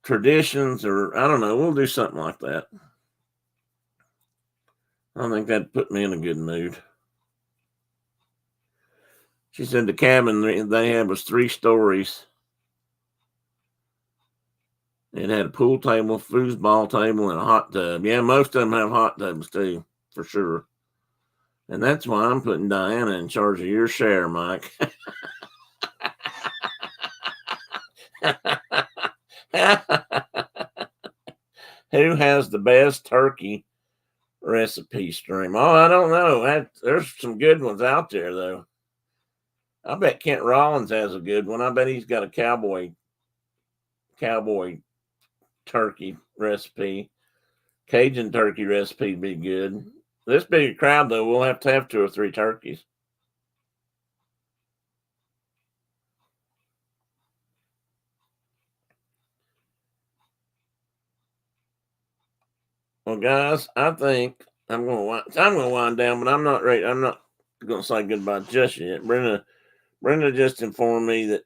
S1: traditions, or I don't know. We'll do something like that. I think that'd put me in a good mood. She said the cabin they had was 3 stories. It had a pool table, foosball table, and a hot tub. Yeah, most of them have hot tubs too, for sure. And that's why I'm putting Diana in charge of your share, Mike. Who has the best turkey recipe stream? Oh, I don't know. There's some good ones out there, though. I bet Kent Rollins has a good one. I bet he's got a cowboy turkey recipe. Cajun turkey recipe would be good. This big crowd, though, we'll have to have 2 or 3 turkeys. Well, guys, I think I'm going to wind down, but I'm not ready. I'm not going to say goodbye just yet. Brenda just informed me that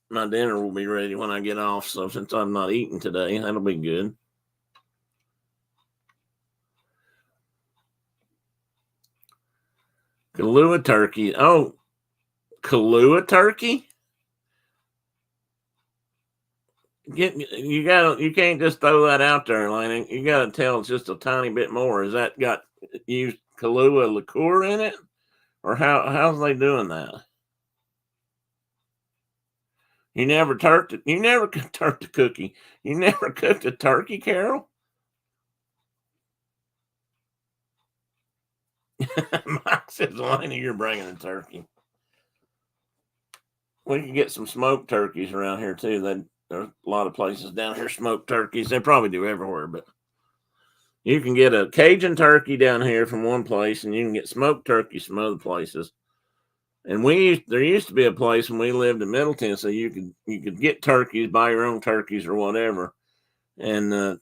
S1: my dinner will be ready when I get off. So since I'm not eating today, that'll be good. Kahlua turkey. Oh, Kahlua turkey? You can't just throw that out there, Elena. You gotta tell us just a tiny bit more. Has that got used Kahlua liqueur in it? Or how's they doing that? You never cooked a cookie. You never cooked a turkey, Carol? Mike says, Elena, you're bringing a turkey. We can get some smoked turkeys around here too. There's a lot of places down here smoke turkeys. They probably do everywhere, but you can get a Cajun turkey down here from one place, and you can get smoked turkeys from other places. And there used to be a place when we lived in Middle Tennessee, you could get turkeys, buy your own turkeys or whatever, and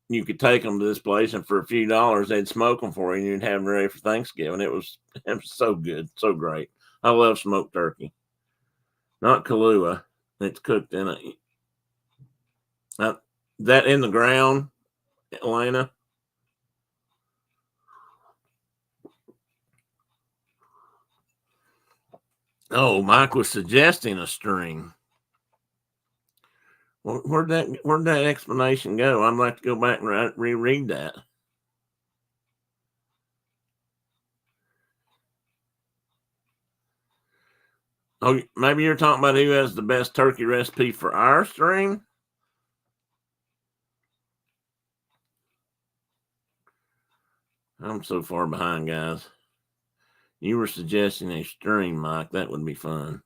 S1: you could take them to this place, and for a few dollars they'd smoke them for you, and you'd have them ready for Thanksgiving. It was so good, so great. I love smoked turkey. Not Kahlua. It's cooked in that in the ground, Elena. Oh, Mike was suggesting a string. Well, where'd that explanation go? I'd like to go back and reread that. Oh, maybe you're talking about who has the best turkey recipe for our stream? I'm so far behind, guys. You were suggesting a stream, Mike. That would be fun.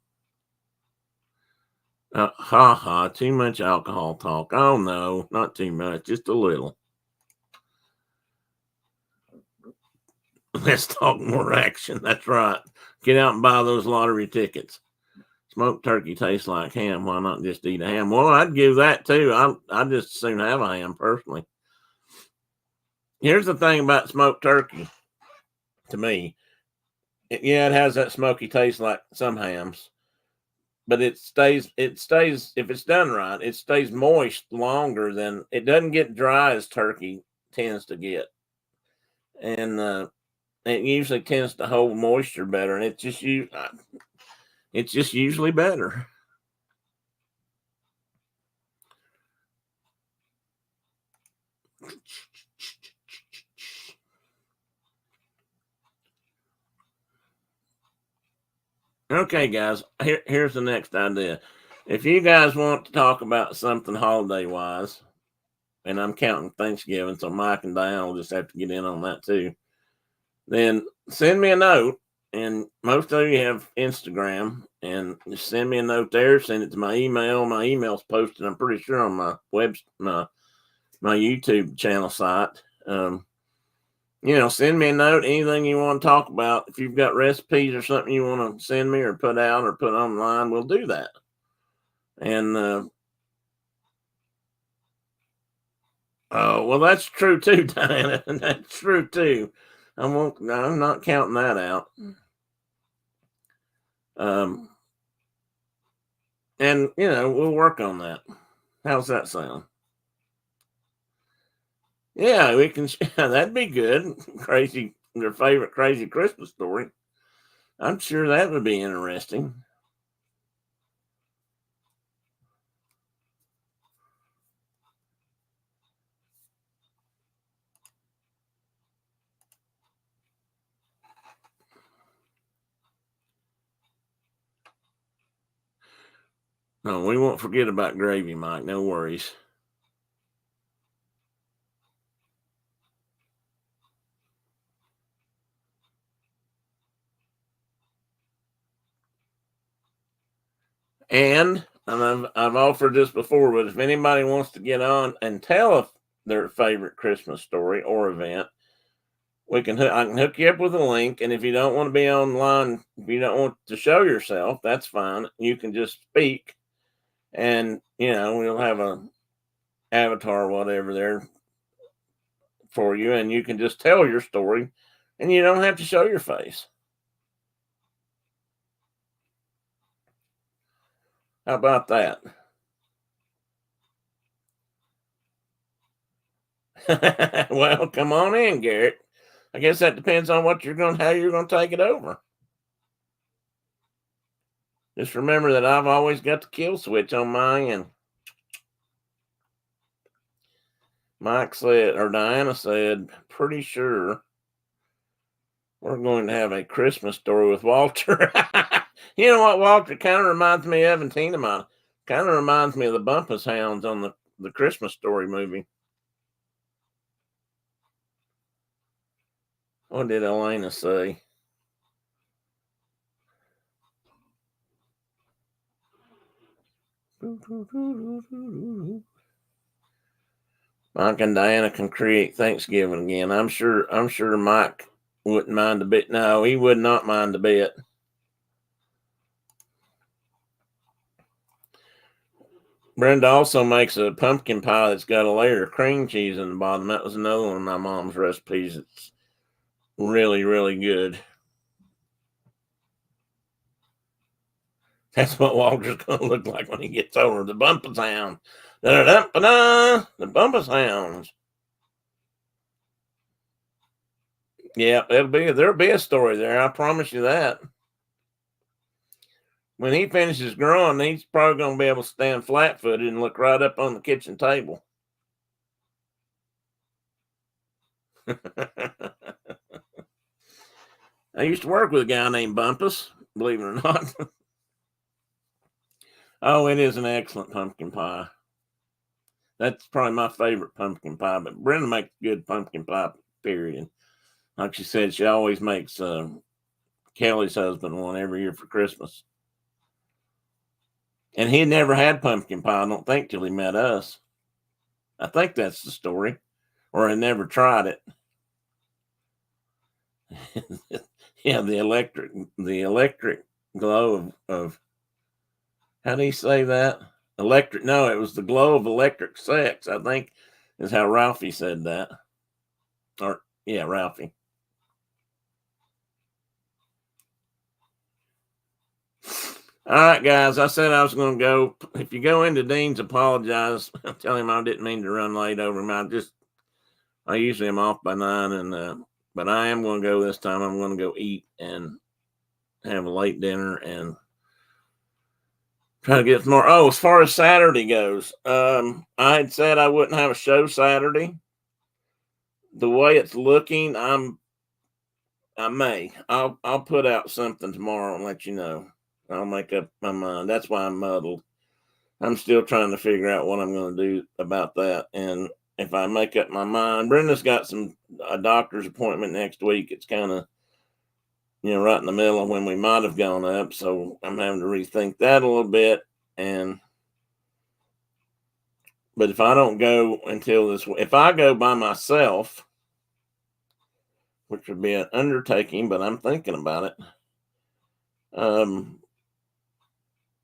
S1: Too much alcohol talk. Oh, no, not too much, just a little. Let's talk more action. That's right. Get out and buy those lottery tickets. Smoked turkey tastes like ham. Why not just eat a ham? Well, I'd give that too. I'd just as soon have a ham personally. Here's the thing about smoked turkey to me. It has that smoky taste like some hams, but it stays, if it's done right, it stays moist longer than, it doesn't get dry as turkey tends to get. And it usually tends to hold moisture better, and it's just usually better. Okay, guys, here's the next idea. If you guys want to talk about something holiday wise, and I'm counting Thanksgiving, so Mike and Diane will just have to get in on that too, then send me a note. And most of you have Instagram, and just send me a note there. Send it to my email. My email's posted, I'm pretty sure, on my my YouTube channel site. Send me a note, anything you want to talk about. If you've got recipes or something you want to send me or put out or put online, we'll do that. And oh, well, that's true too, Diana. That's true too. I'm not counting that out. And we'll work on that. How's that sound? Yeah, we can. That'd be good. Your favorite crazy Christmas story. I'm sure that would be interesting. No, we won't forget about gravy, Mike. No worries. And I've offered this before, but if anybody wants to get on and tell their favorite Christmas story or event, I can hook you up with a link. And if you don't want to be online, if you don't want to show yourself, that's fine. You can just speak, and we'll have a avatar or whatever there for you, and you can just tell your story, and you don't have to show your face. How about that? Well, come on in, Garrett. I guess that depends on how you're going to take it over. Just remember that I've always got the kill switch on my end. Mike said, or Diana said, pretty sure we're going to have a Christmas story with Walter. You know what Walter kind of reminds me of, and Tina mine kind of reminds me of the Bumpus Hounds on the Christmas Story movie. What did Elena say? Mike and Diana can create Thanksgiving again. I'm sure Mike wouldn't mind a bit. No, he would not mind a bit. Brenda also makes a pumpkin pie that's got a layer of cream cheese in the bottom. That was another one of my mom's recipes. It's really, really good. That's what Walter's going to look like when he gets over the Bumpus Hound. The Bumpus Hounds. Yeah, there'll be a story there. I promise you that. When he finishes growing, he's probably going to be able to stand flat-footed and look right up on the kitchen table. I used to work with a guy named Bumpus, believe it or not. Oh, it is an excellent pumpkin pie. That's probably my favorite pumpkin pie, but Brenda makes good pumpkin pie, period. Like she said, she always makes Kelly's husband one every year for Christmas. And he had never had pumpkin pie, I don't think, till he met us. I think that's the story. Or had never tried it. Yeah, the electric glow of how do you say that? No, it was the glow of electric sex, I think, is how Ralphie said that. Or yeah, Ralphie. All right, guys. I said I was going to go. If you go into Dean's, apologize. Tell him I didn't mean to run late over him. I usually am off by 9, and but I am going to go this time. I'm going to go eat and have a late dinner and try to get some more. Oh, as far as Saturday goes, I had said I wouldn't have a show Saturday, the way it's looking, I'll put out something tomorrow and let you know. I'll make up my mind. That's why I'm muddled. I'm still trying to figure out what I'm going to do about that. And if I make up my mind, Brenda's got a doctor's appointment next week. It's kind of, right in the middle of when we might have gone up. So I'm having to rethink that a little bit. But if I don't go if I go by myself, which would be an undertaking, but I'm thinking about it.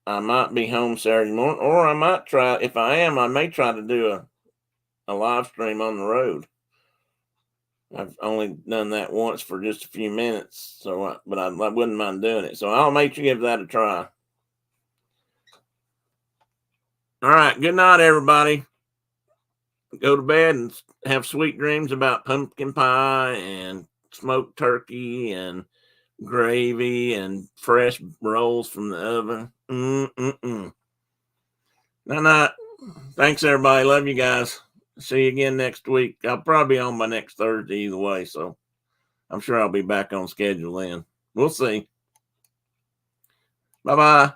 S1: I might be home Saturday morning, or I might try. If I am, I may try to do a live stream on the road. I've only done that once for just a few minutes, but I wouldn't mind doing it. So I'll make you give that a try. All right. Good night, everybody. Go to bed and have sweet dreams about pumpkin pie and smoked turkey and gravy and fresh rolls from the oven. Night. Thanks, everybody. Love you guys. See you again next week. I'll probably be on by next Thursday either way, so I'm sure I'll be back on schedule then. We'll see. Bye-bye.